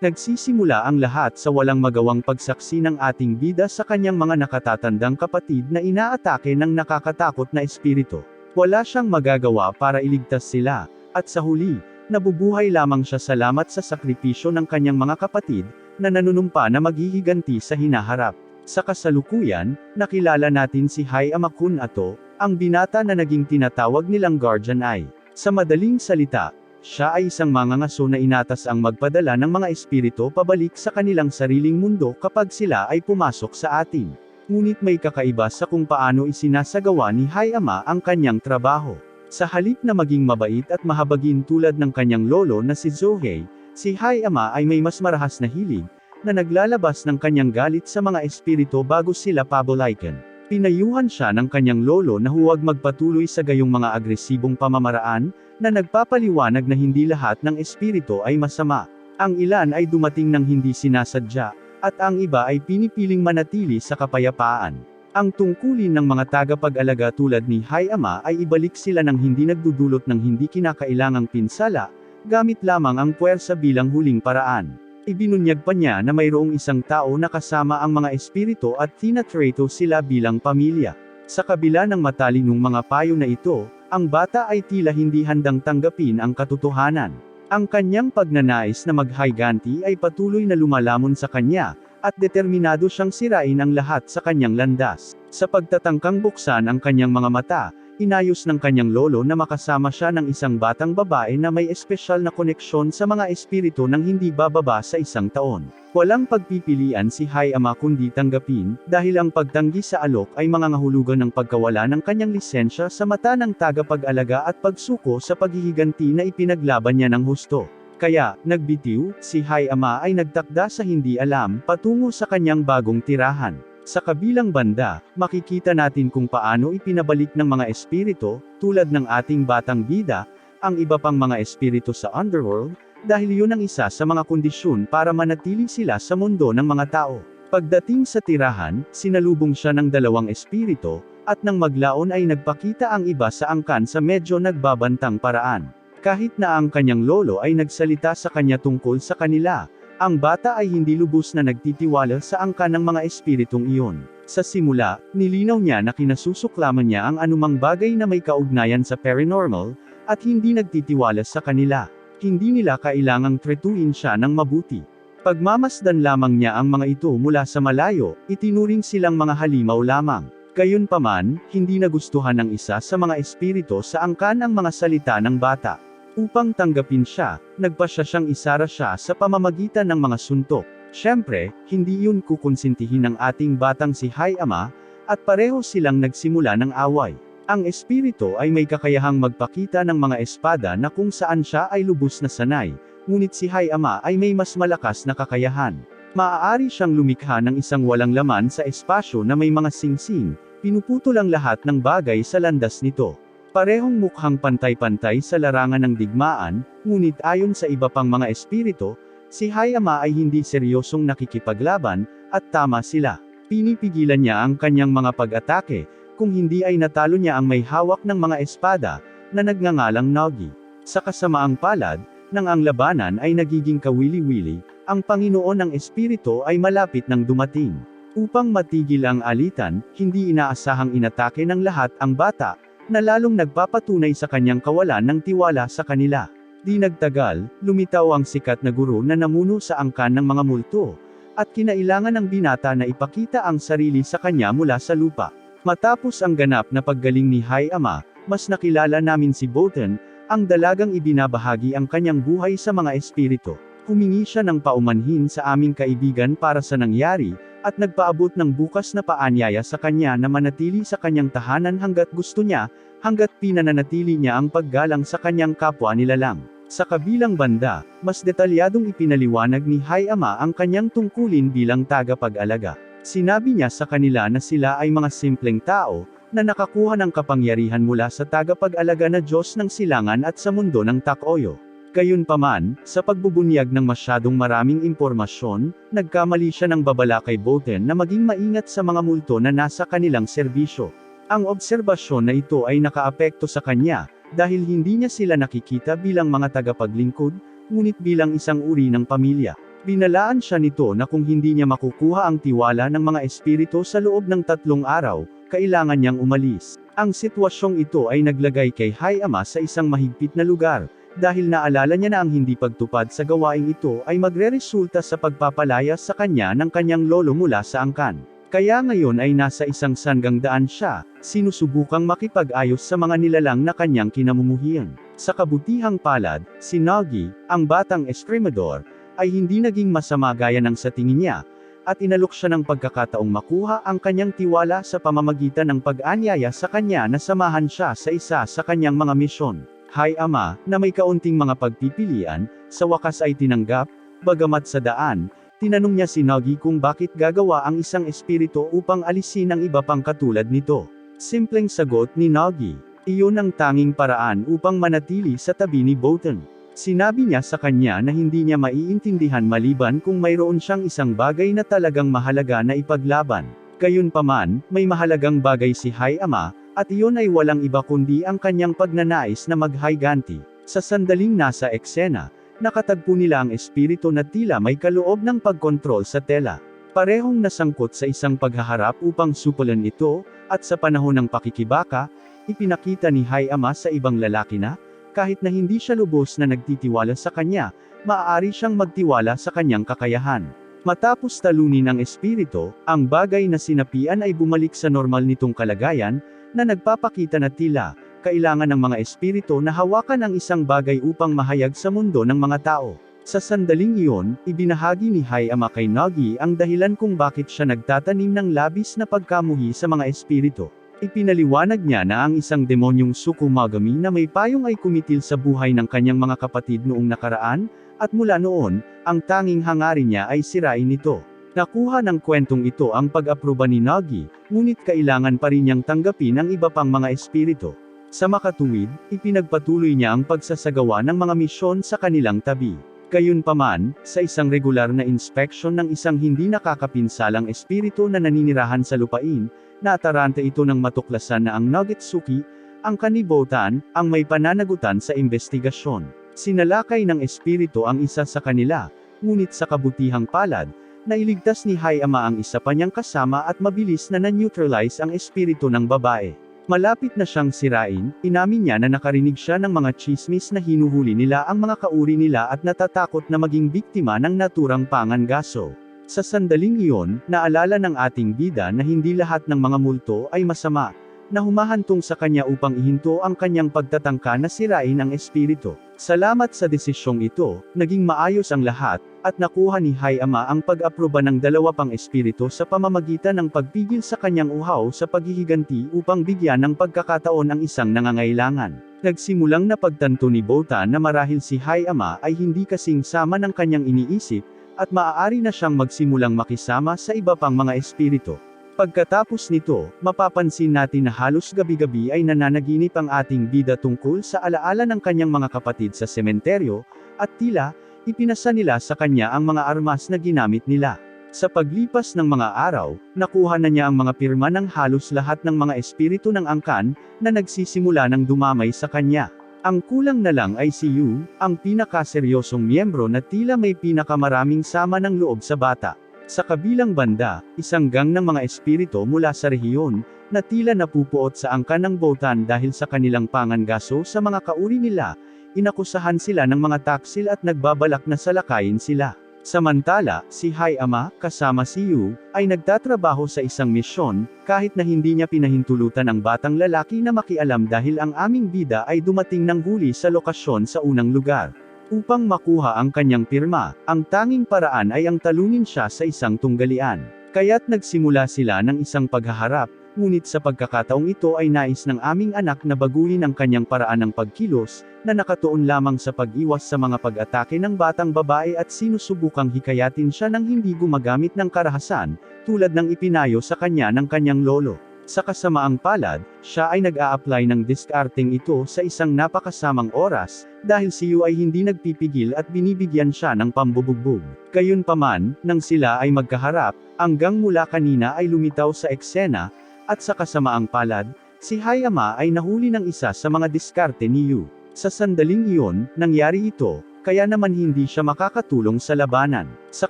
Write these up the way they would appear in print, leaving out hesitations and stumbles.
Nagsisimula ang lahat sa walang magawang pagsaksi ng ating bida sa kanyang mga nakatatandang kapatid na inaatake ng nakakatakot na espiritu. Wala siyang magagawa para iligtas sila, at sa huli, nabubuhay lamang siya salamat sa sakripisyo ng kanyang mga kapatid, na nanunumpa na maghihiganti sa hinaharap. Sa kasalukuyan, nakilala natin si Hayama Kun Ato, ang binata na naging tinatawag nilang guardian ay. Sa madaling salita, siya ay isang mangangaso na inatas ang magpadala ng mga espiritu pabalik sa kanilang sariling mundo kapag sila ay pumasok sa atin. Ngunit may kakaiba sa kung paano isinasagawa ni Hayama ang kanyang trabaho. Sa halip na maging mabait at mahabagin tulad ng kanyang lolo na si Zohei, si Hayama ay may mas marahas na hilig, na naglalabas ng kanyang galit sa mga espiritu bago sila pabulaykan. Pinayuhan siya ng kanyang lolo na huwag magpatuloy sa gayong mga agresibong pamamaraan, na nagpapaliwanag na hindi lahat ng espiritu ay masama. Ang ilan ay dumating ng hindi sinasadya, at ang iba ay pinipiling manatili sa kapayapaan. Ang tungkulin ng mga tagapag-alaga tulad ni Hayama ay ibalik sila ng hindi nagdudulot ng hindi kinakailangang pinsala, gamit lamang ang puwersa bilang huling paraan. Ibinunyag pa niya na mayroong isang tao na kasama ang mga espiritu at tinatrato sila bilang pamilya. Sa kabila ng matalinong mga payo na ito, ang bata ay tila hindi handang tanggapin ang katotohanan. Ang kanyang pagnanais na maghiganti ay patuloy na lumalamon sa kanya, at determinado siyang sirain ang lahat sa kanyang landas. Sa pagtatangkang buksan ang kanyang mga mata, inayos ng kanyang lolo na makasama siya ng isang batang babae na may espesyal na koneksyon sa mga espiritu nang hindi bababa sa 1 taon. Walang pagpipilian si Hayama kundi tanggapin, dahil ang pagtanggi sa alok ay mangangahulugan ng pagkawala ng kanyang lisensya sa mata ng tagapag-alaga at pagsuko sa paghihiganti na ipinaglaban niya ng husto. Kaya, nagbitiw, si Hayama ay nagtakda sa hindi alam, patungo sa kanyang bagong tirahan. Sa kabilang banda, makikita natin kung paano ipinabalik ng mga espiritu, tulad ng ating batang bida, ang iba pang mga espiritu sa underworld, dahil yun ang isa sa mga kondisyon para manatili sila sa mundo ng mga tao. Pagdating sa tirahan, sinalubong siya ng 2 espiritu, at nang maglaon ay nagpakita ang iba sa angkan sa medyo nagbabantang paraan. Kahit na ang kanyang lolo ay nagsalita sa kanya tungkol sa kanila, ang bata ay hindi lubos na nagtitiwala sa angkan ng mga espiritong iyon. Sa simula, nilinaw niya na kinasusuklaman niya ang anumang bagay na may kaugnayan sa paranormal, at hindi nagtitiwala sa kanila. Hindi nila kailangang tretuin siya ng mabuti. Pagmamasdan lamang niya ang mga ito mula sa malayo, itinuring silang mga halimaw lamang. Gayunpaman, hindi nagustuhan ng isa sa mga espiritu sa angkan ang mga salita ng bata. Upang tanggapin siya, nagpasya siyang isara siya sa pamamagitan ng mga suntok. Siyempre, hindi yun kukonsintihin ng ating batang si Hayama, at pareho silang nagsimula ng away. Ang espiritu ay may kakayahang magpakita ng mga espada na kung saan siya ay lubos na sanay, ngunit si Hayama ay may mas malakas na kakayahan. Maaari siyang lumikha ng isang walang laman sa espasyo na may mga singsing, pinuputol ang lahat ng bagay sa landas nito. Parehong mukhang pantay-pantay sa larangan ng digmaan, ngunit ayon sa iba pang mga espiritu, si Hayama ay hindi seryosong nakikipaglaban, at tama sila. Pinipigilan niya ang kanyang mga pag-atake, kung hindi ay natalo niya ang may hawak ng mga espada, na nagngangalang Nagi. Sa kasamaang palad, nang ang labanan ay nagiging kawili-wili, ang Panginoon ng Espiritu ay malapit nang dumating. Upang matigil ang alitan, hindi inaasahang inatake ng lahat ang bata, na lalong nagpapatunay sa kanyang kawalan ng tiwala sa kanila. Di nagtagal, lumitaw ang sikat na guro na namuno sa angkan ng mga multo, at kinailangan ng binata na ipakita ang sarili sa kanya mula sa lupa. Matapos ang ganap na paggaling ni Hayama, mas nakilala namin si Boten, ang dalagang ibinabahagi ang kanyang buhay sa mga espiritu. Humingi siya ng paumanhin sa aming kaibigan para sa nangyari, at nagpaabot ng bukas na paanyaya sa kanya na manatili sa kanyang tahanan hanggat gusto niya, hanggat pinananatili niya ang paggalang sa kanyang kapwa nilalang. Sa kabilang banda, mas detalyadong ipinaliwanag ni Hayama ang kanyang tungkulin bilang tagapag-alaga. Sinabi niya sa kanila na sila ay mga simpleng tao, na nakakuha ng kapangyarihan mula sa tagapag-alaga na Diyos ng silangan at sa mundo ng Takoyo. Gayunpaman, sa pagbubunyag ng masyadong maraming impormasyon, nagkamali siya ng babala kay Boten na maging maingat sa mga multo na nasa kanilang serbisyo. Ang obserbasyon na ito ay nakaapekto sa kanya, dahil hindi niya sila nakikita bilang mga tagapaglingkod, ngunit bilang isang uri ng pamilya. Binalaan siya nito na kung hindi niya makukuha ang tiwala ng mga espiritu sa loob ng 3 araw, kailangan niyang umalis. Ang sitwasyong ito ay naglagay kay Hayama sa isang mahigpit na lugar, dahil naalala niya na ang hindi pagtupad sa gawaing ito ay magreresulta sa pagpapalaya sa kanya ng kanyang lolo mula sa angkan. Kaya ngayon ay nasa isang sanggangdaan siya, sinusubukang makipag-ayos sa mga nilalang na kanyang kinamumuhian. Sa kabutihang palad, si Nagi, ang batang eskrimador, ay hindi naging masama gaya ng sa tingin niya, at inalok siya ng pagkakataong makuha ang kanyang tiwala sa pamamagitan ng pag-anyaya sa kanya na samahan siya sa isa sa kanyang mga misyon. Hayama, na may kaunting mga pagpipilian, sa wakas ay tinanggap, bagamat sa daan, tinanong niya si Nagi kung bakit gagawa ang isang espiritu upang alisin ang iba pang katulad nito. Simpleng sagot ni Nagi, iyon ang tanging paraan upang manatili sa tabi ni Botan. Sinabi niya sa kanya na hindi niya maiintindihan maliban kung mayroon siyang isang bagay na talagang mahalaga na ipaglaban. Gayunpaman, may mahalagang bagay si Hayama, at iyon ay walang iba kundi ang kanyang pagnanais na maghiganti. Sa sandaling nasa eksena, nakatagpo nila ang espiritu na tila may kaloob ng pagkontrol sa tela. Parehong nasangkot sa isang paghaharap upang supulan ito, at sa panahon ng pakikibaka, ipinakita ni Hayama sa ibang lalaki na, kahit na hindi siya lubos na nagtitiwala sa kanya, maaari siyang magtiwala sa kanyang kakayahan. Matapos talunin ang espiritu, ang bagay na sinapian ay bumalik sa normal nitong kalagayan, na nagpapakita na tila, kailangan ng mga espiritu na hawakan ang isang bagay upang mahayag sa mundo ng mga tao. Sa sandaling iyon, ibinahagi ni Hayama kay Nagi ang dahilan kung bakit siya nagtatanim ng labis na pagkamuhi sa mga espiritu. Ipinaliwanag niya na ang isang demonyong Tsukumagami na may payong ay kumitil sa buhay ng kanyang mga kapatid noong nakaraan, at mula noon, ang tanging hangarin niya ay sirain ito. Nakuha ng kwentong ito ang pag-aproba ni Nagi, ngunit kailangan pa rin niyang tanggapin ang iba pang mga espiritu. Sa makatuwid, ipinagpatuloy niya ang pagsasagawa ng mga misyon sa kanilang tabi. Gayunpaman, sa isang regular na inspeksyon ng isang hindi nakakapinsalang espiritu na naninirahan sa lupain, nataranta ito ng matuklasan na ang Nagetsuki, ang kanibotan, ang may pananagutan sa investigasyon. Sinalakay ng espiritu ang isa sa kanila, ngunit sa kabutihang palad, nailigtas ni Hayama ang isa pa niyang kasama at mabilis na na-neutralize ang espiritu ng babae. Malapit na siyang sirain, inamin niya na nakarinig siya ng mga chismis na hinuhuli nila ang mga kauri nila at natatakot na maging biktima ng naturang pangangaso. Sa sandaling iyon, naalala ng ating bida na hindi lahat ng mga multo ay masama, na humahantong sa kanya upang ihinto ang kanyang pagtatangka na sirain ang espiritu. Salamat sa desisyong ito, naging maayos ang lahat, at nakuha ni Hayama ang pag-aproba ng 2 pang espiritu sa pamamagitan ng pagpigil sa kanyang uhaw sa paghihiganti upang bigyan ng pagkakataon ang isang nangangailangan. Nagsimulang napagtanto ni Bota na marahil si Hayama ay hindi kasing sama ng kanyang iniisip, at maaari na siyang magsimulang makisama sa iba pang mga espiritu. Pagkatapos nito, mapapansin natin na halos gabi-gabi ay nananaginip ang ating bida tungkol sa alaala ng kanyang mga kapatid sa sementeryo, at tila, ipinasa nila sa kanya ang mga armas na ginamit nila. Sa paglipas ng mga araw, nakuha na niya ang mga pirma ng halos lahat ng mga espiritu ng angkan, na nagsisimula ng dumamay sa kanya. Ang kulang na lang ay si Yu, ang pinakaseryosong miyembro na tila may pinakamaraming sama ng loob sa bata. Sa kabilang banda, isang gang ng mga espiritu mula sa rehiyon, na tila napupuot sa angkan ng Botan dahil sa kanilang pangangaso sa mga kauri nila, inakusahan sila ng mga taksil at nagbabalak na salakayin sila. Samantala, si Hayama, kasama si Yu, ay nagtatrabaho sa isang misyon, kahit na hindi niya pinahintulutan ang batang lalaki na makialam dahil ang aming bida ay dumating ng huli sa lokasyon sa unang lugar. Upang makuha ang kanyang pirma, ang tanging paraan ay ang talunin siya sa isang tunggalian. Kaya't nagsimula sila ng isang paghaharap, ngunit sa pagkakataong ito ay nais ng aming anak na baguhin ang kanyang paraan ng pagkilos, na nakatuon lamang sa pag-iwas sa mga pag-atake ng batang babae at sinusubukang hikayatin siya ng hindi gumagamit ng karahasan, tulad ng ipinayo sa kanya ng kanyang lolo. Sa kasamaang palad, siya ay nag-a-apply ng diskarteng ito sa isang napakasamang oras, dahil si Yu ay hindi nagpipigil at binibigyan siya ng pambubugbog. Gayunpaman, nang sila ay magkaharap, ang gang mula kanina ay lumitaw sa eksena, at sa kasamaang palad, si Hayama ay nahuli ng isa sa mga diskarte ni Yu. Sa sandaling iyon, nangyari ito, kaya naman hindi siya makakatulong sa labanan. Sa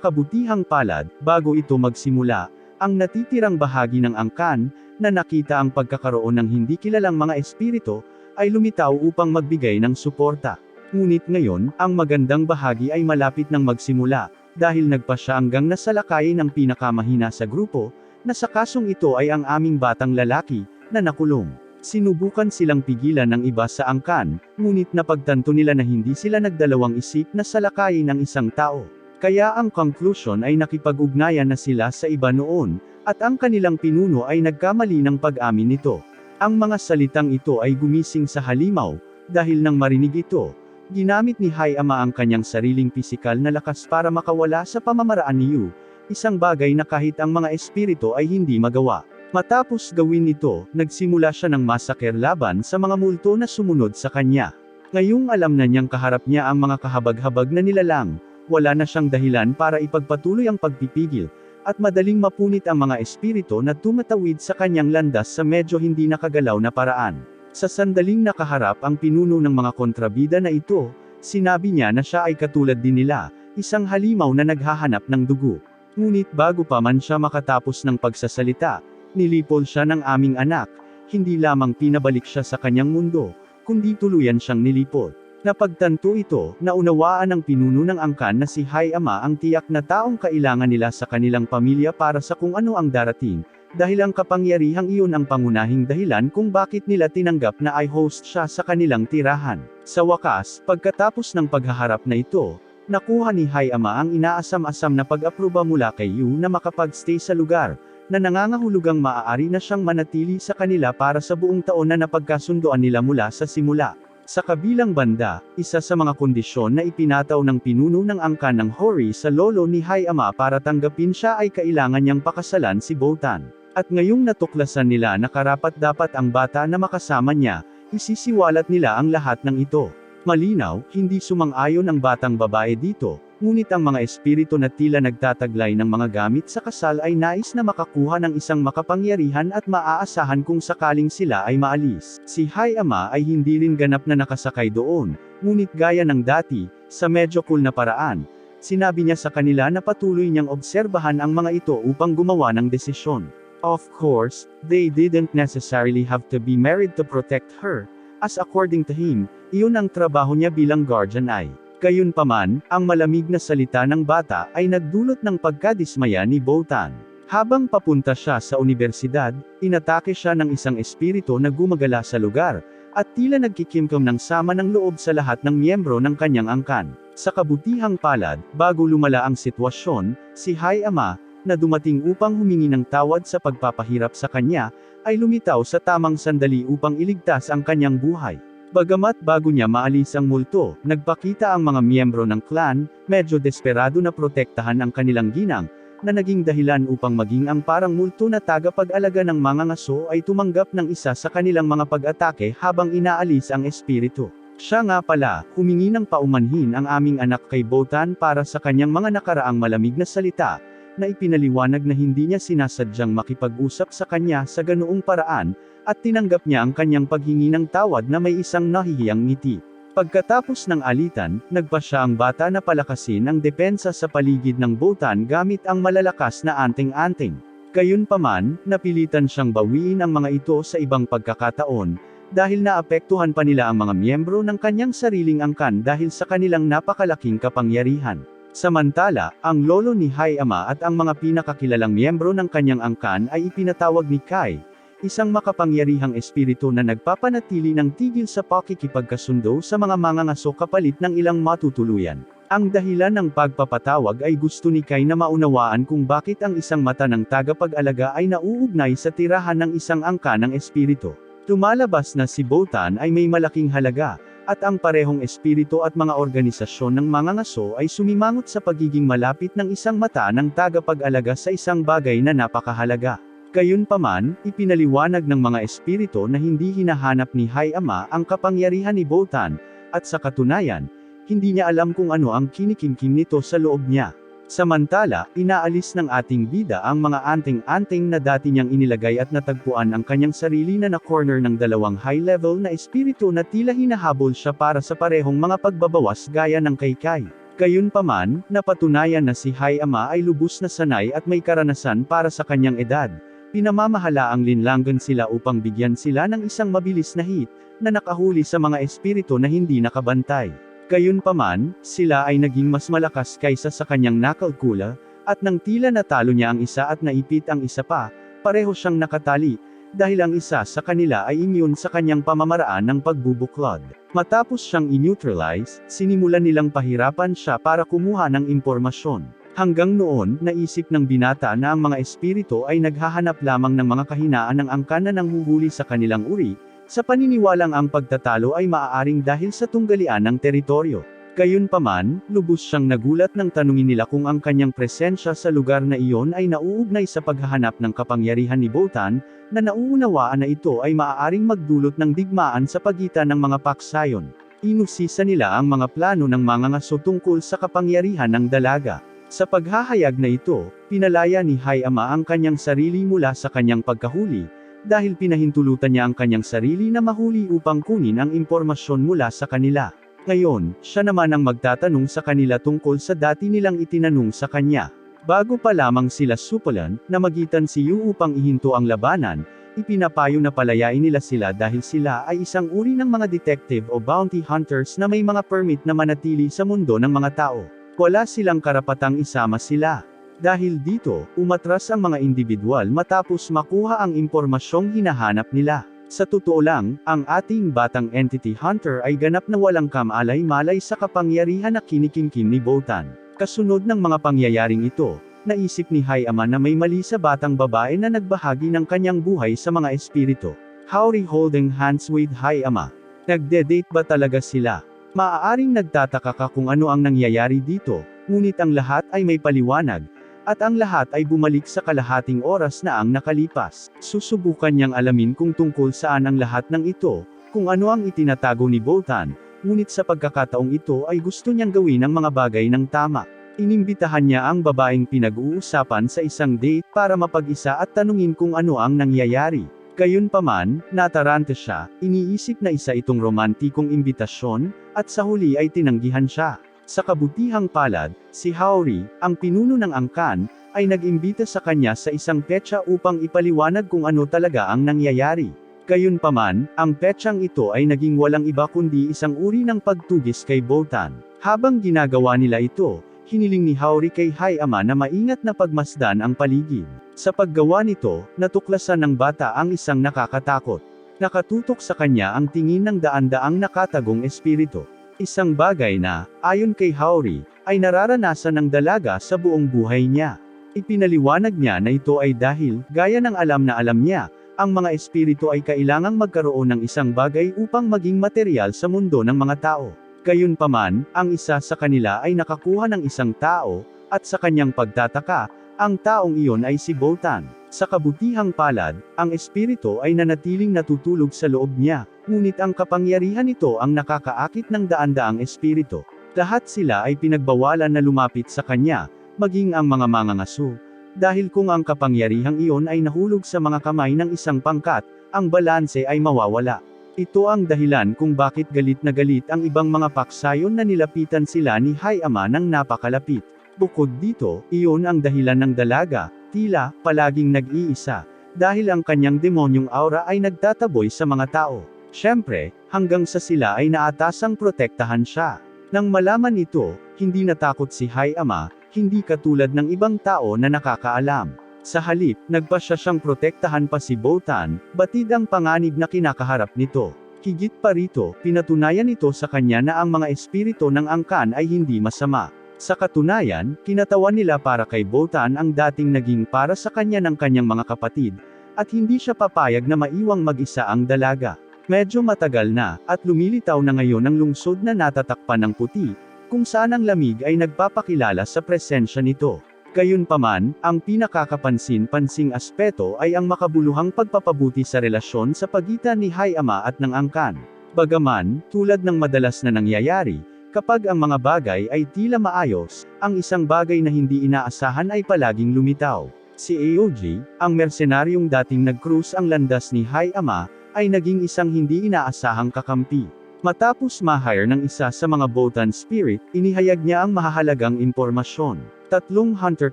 kabutihang palad, bago ito magsimula, ang natitirang bahagi ng angkan, na nakita ang pagkakaroon ng hindi kilalang mga espiritu, ay lumitaw upang magbigay ng suporta. Ngunit ngayon, ang magandang bahagi ay malapit nang magsimula, dahil nagpa siya hanggang nasalakayin ang pinakamahina sa grupo, na sa kasong ito ay ang aming batang lalaki, na nakulong. Sinubukan silang pigilan ng iba sa angkan, ngunit napagtanto nila na hindi sila nagdalawang isip na salakayin ang isang tao. Kaya ang conclusion ay nakipag-ugnayan na sila sa iba noon, at ang kanilang pinuno ay nagkamali ng pag-amin nito. Ang mga salitang ito ay gumising sa halimaw, dahil nang marinig ito, ginamit ni Hay-ama ang kanyang sariling pisikal na lakas para makawala sa pamamaraan ni Yu, isang bagay na kahit ang mga espiritu ay hindi magawa. Matapos gawin ito, nagsimula siya ng masaker laban sa mga multo na sumunod sa kanya. Ngayong alam na niyang kaharap niya ang mga kahabag-habag na nilalang, wala na siyang dahilan para ipagpatuloy ang pagpipigil, at madaling mapunit ang mga espiritu na tumatawid sa kanyang landas sa medyo hindi nakagalaw na paraan. Sa sandaling nakaharap ang pinuno ng mga kontrabida na ito, sinabi niya na siya ay katulad din nila, isang halimaw na naghahanap ng dugo. Ngunit bago pa man siya makatapos ng pagsasalita, nilipol siya ng aming anak, hindi lamang pinabalik siya sa kanyang mundo, kundi tuluyan siyang nilipol. Napagtanto ito, naunawaan ng pinuno ng angkan na si Hay-ama ang tiyak na taong kailangan nila sa kanilang pamilya para sa kung ano ang darating, dahil ang kapangyarihang iyon ang pangunahing dahilan kung bakit nila tinanggap na ay host siya sa kanilang tirahan. Sa wakas, pagkatapos ng paghaharap na ito, nakuha ni Hay-ama ang inaasam-asam na pag-aproba mula kay Yu na makapag-stay sa lugar, na nangangahulugang maaari na siyang manatili sa kanila para sa buong taon na napagkasundoan nila mula sa simula. Sa kabilang banda, isa sa mga kondisyon na ipinataw ng pinuno ng angkan ng Hori sa lolo ni Hay-ama para tanggapin siya ay kailangan niyang pakasalan si Botan. At ngayong natuklasan nila na karapat-dapat ang bata na makasama niya, isisiwalat nila ang lahat ng ito. Malinaw, hindi sumang-ayon ang batang babae dito, ngunit ang mga espiritu na tila nagtataglay ng mga gamit sa kasal ay nais na makakuha ng isang makapangyarihan at maaasahan kung sakaling sila ay maalis. Si Hay-ama ay hindi rin ganap na nakasakay doon, ngunit gaya ng dati, sa medyo cool na paraan, sinabi niya sa kanila na patuloy niyang obserbahan ang mga ito upang gumawa ng desisyon. Of course, they didn't necessarily have to be married to protect her, as according to him, iyon ang trabaho niya bilang guardian ay. Gayunpaman, ang malamig na salita ng bata ay nagdulot ng pagkadismaya ni Botan. Habang papunta siya sa universidad, inatake siya ng isang espiritu na gumagala sa lugar, at tila nagkikimkim ng sama ng loob sa lahat ng miyembro ng kanyang angkan. Sa kabutihang palad, bago lumala ang sitwasyon, si Hay-ama, na dumating upang humingi ng tawad sa pagpapahirap sa kanya, ay lumitaw sa tamang sandali upang iligtas ang kanyang buhay. Bagamat bago niya maalis ang multo, nagpakita ang mga miyembro ng clan, medyo desperado na protektahan ang kanilang ginang, na naging dahilan upang maging ang parang multo na tagapag-alaga ng mga ngaso ay tumanggap ng isa sa kanilang mga pag-atake habang inaalis ang espiritu. Siya nga pala, humingi ng paumanhin ang aming anak kay Botan para sa kanyang mga nakaraang malamig na salita, na ipinaliwanag na hindi niya sinasadyang makipag-usap sa kanya sa ganoong paraan, at tinanggap niya ang kanyang paghingi ng tawad na may isang nahihiyang ngiti. Pagkatapos ng alitan, nagpa siya ang bata na palakasin ang depensa sa paligid ng Botan gamit ang malalakas na anting-anting. Gayunpaman, napilitan siyang bawiin ang mga ito sa ibang pagkakataon, dahil naapektuhan pa nila ang mga miyembro ng kanyang sariling angkan dahil sa kanilang napakalaking kapangyarihan. Samantala, ang lolo ni Hay-ama at ang mga pinakakilalang miyembro ng kanyang angkan ay ipinatawag ni Kai, isang makapangyarihang espiritu na nagpapanatili ng tigil sa pakikipagkasundo sa mga mangangaso kapalit ng ilang matutuluyan. Ang dahilan ng pagpapatawag ay gusto ni Kai na maunawaan kung bakit ang isang mata ng tagapag-alaga ay nauugnay sa tirahan ng isang angka ng espiritu. Lumalabas na si Botan ay may malaking halaga, at ang parehong espiritu at mga organisasyon ng mga ngaso ay sumimangot sa pagiging malapit ng isang mata ng tagapag-alaga sa isang bagay na napakahalaga. Gayunpaman, ipinaliwanag ng mga espiritu na hindi hinahanap ni Hay-ama ang kapangyarihan ni Botan, at sa katunayan, hindi niya alam kung ano ang kinikimkim nito sa loob niya. Samantala, inaalis ng ating bida ang mga anting-anting na dati niyang inilagay at natagpuan ang kanyang sarili na na-corner ng dalawang high-level na espiritu na tila hinahabol siya para sa parehong mga pagbabawas gaya ng kay Kai. Gayunpaman, napatunayan na si Hay-ama ay lubos na sanay at may karanasan para sa kanyang edad. Pinamamahalaang linlangan sila upang bigyan sila ng isang mabilis na hit, na nakahuli sa mga espiritu na hindi nakabantay. Gayunpaman, sila ay naging mas malakas kaysa sa kanyang knuckle kula, at nang tila natalo niya ang isa at naipit ang isa pa, pareho siyang nakatali, dahil ang isa sa kanila ay immune sa kanyang pamamaraan ng pagbubuklod. Matapos siyang i-neutralize, sinimulan nilang pahirapan siya para kumuha ng impormasyon. Hanggang noon, naisip ng binata na ang mga espiritu ay naghahanap lamang ng mga kahinaan ng angkan na nanghuhuli sa kanilang uri, sa paniniwalang ang pagtatalo ay maaaring dahil sa tunggalian ng teritoryo. Gayunpaman, lubos siyang nagulat nang tanungin nila kung ang kanyang presensya sa lugar na iyon ay nauugnay sa paghahanap ng kapangyarihan ni Botan, na nauunawaan na ito ay maaaring magdulot ng digmaan sa pagitan ng mga paksayon. Inusisa nila ang mga plano ng mga ngaso tungkol sa kapangyarihan ng dalaga. Sa paghahayag na ito, pinalaya ni Hay-ama ang kanyang sarili mula sa kanyang pagkahuli, dahil pinahintulutan niya ang kanyang sarili na mahuli upang kunin ang impormasyon mula sa kanila. Ngayon, siya naman ang magtatanong sa kanila tungkol sa dati nilang itinanong sa kanya. Bago pa lamang sila supulan, na magitan si Yu upang ihinto ang labanan, ipinapayo na palayain nila sila dahil sila ay isang uri ng mga detective o bounty hunters na may mga permit na manatili sa mundo ng mga tao. Wala silang karapatang isama sila. Dahil dito, umatras ang mga individual matapos makuha ang impormasyong hinahanap nila. Sa totoo lang, ang ating batang entity hunter ay ganap na walang kamalay-malay sa kapangyarihan na kinikimkim ni Botan. Kasunod ng mga pangyayaring ito, naisip ni Hay-ama na may mali sa batang babae na nagbahagi ng kanyang buhay sa mga espiritu. Haori holding hands with Hay-ama. Nagde-date ba talaga sila? Maaaring nagtataka ka kung ano ang nangyayari dito, ngunit ang lahat ay may paliwanag. At ang lahat ay bumalik sa kalahating oras na ang nakalipas. Susubukan niyang alamin kung tungkol saan ang lahat ng ito, kung ano ang itinatago ni Botan, ngunit sa pagkakataong ito ay gusto niyang gawin ang mga bagay ng tama. Inimbitahan niya ang babaeng pinag-uusapan sa isang date para mapag-isa at tanungin kung ano ang nangyayari. Gayunpaman, nataranta siya, iniisip na isa itong romantikong imbitasyon, at sa huli ay tinanggihan siya. Sa kabutihang palad, si Haori, ang pinuno ng angkan, ay nag-imbita sa kanya sa isang petsa upang ipaliwanag kung ano talaga ang nangyayari. Gayunpaman, ang petsang ito ay naging walang iba kundi isang uri ng pagtugis kay Botan. Habang ginagawa nila ito, hiniling ni Haori kay Hay-ama na maingat na pagmasdan ang paligid. Sa paggawa nito, natuklasan ng bata ang isang nakakatakot. Nakatutok sa kanya ang tingin ng daan-daang nakatagong espiritu. Isang bagay na, ayon kay Haori, ay nararanasan ng dalaga sa buong buhay niya. Ipinaliwanag niya na ito ay dahil, gaya ng alam na alam niya, ang mga espiritu ay kailangang magkaroon ng isang bagay upang maging material sa mundo ng mga tao. Gayunpaman, ang isa sa kanila ay nakakuha ng isang tao, at sa kanyang pagtataka, ang taong iyon ay si Botan. Sa kabutihang palad, ang espiritu ay nanatiling natutulog sa loob niya, ngunit ang kapangyarihan nito ang nakakaakit ng daan-daang espiritu. Lahat sila ay pinagbawalan na lumapit sa kanya, maging ang mga mangangaso. Dahil kung ang kapangyarihang iyon ay nahulog sa mga kamay ng isang pangkat, ang balanse ay mawawala. Ito ang dahilan kung bakit galit na galit ang ibang mga paksayon na nilapitan sila ni Hay-ama ng napakalapit. Bukod dito, iyon ang dahilan ng dalaga, tila, palaging nag-iisa, dahil ang kanyang demonyong aura ay nagtataboy sa mga tao. Siyempre, hanggang sa sila ay naatasang protektahan siya. Nang malaman ito, hindi natakot si Hay-ama, hindi katulad ng ibang tao na nakakaalam. Sa halip, nagpasya siyang protektahan pa si Botan, batid ang panganib na kinakaharap nito. Higit pa rito, pinatunayan ito sa kanya na ang mga espiritu ng angkan ay hindi masama. Sa katunayan, kinatawan nila para kay Botan ang dating naging para sa kanya ng kanyang mga kapatid, at hindi siya papayag na maiwang mag-isa ang dalaga. Medyo matagal na, at lumilitaw na ngayon ang lungsod na natatakpan ng puti, kung saan ang lamig ay nagpapakilala sa presensya nito. Gayunpaman, ang pinakakapansin-pansing aspeto ay ang makabuluhang pagpapabuti sa relasyon sa pagitan ni Hay-ama at ng angkan. Bagaman, tulad ng madalas na nangyayari, Kapag ang mga bagay ay tila maayos, ang isang bagay na hindi inaasahan ay palaging lumitaw. Si Aoji, ang mersenaryong dating nag-cruise ang landas ni Hayama, ay naging isang hindi inaasahang kakampi. Matapos ma-hire ng isa sa mga Botan spirit, inihayag niya ang mahahalagang impormasyon. 3 hunter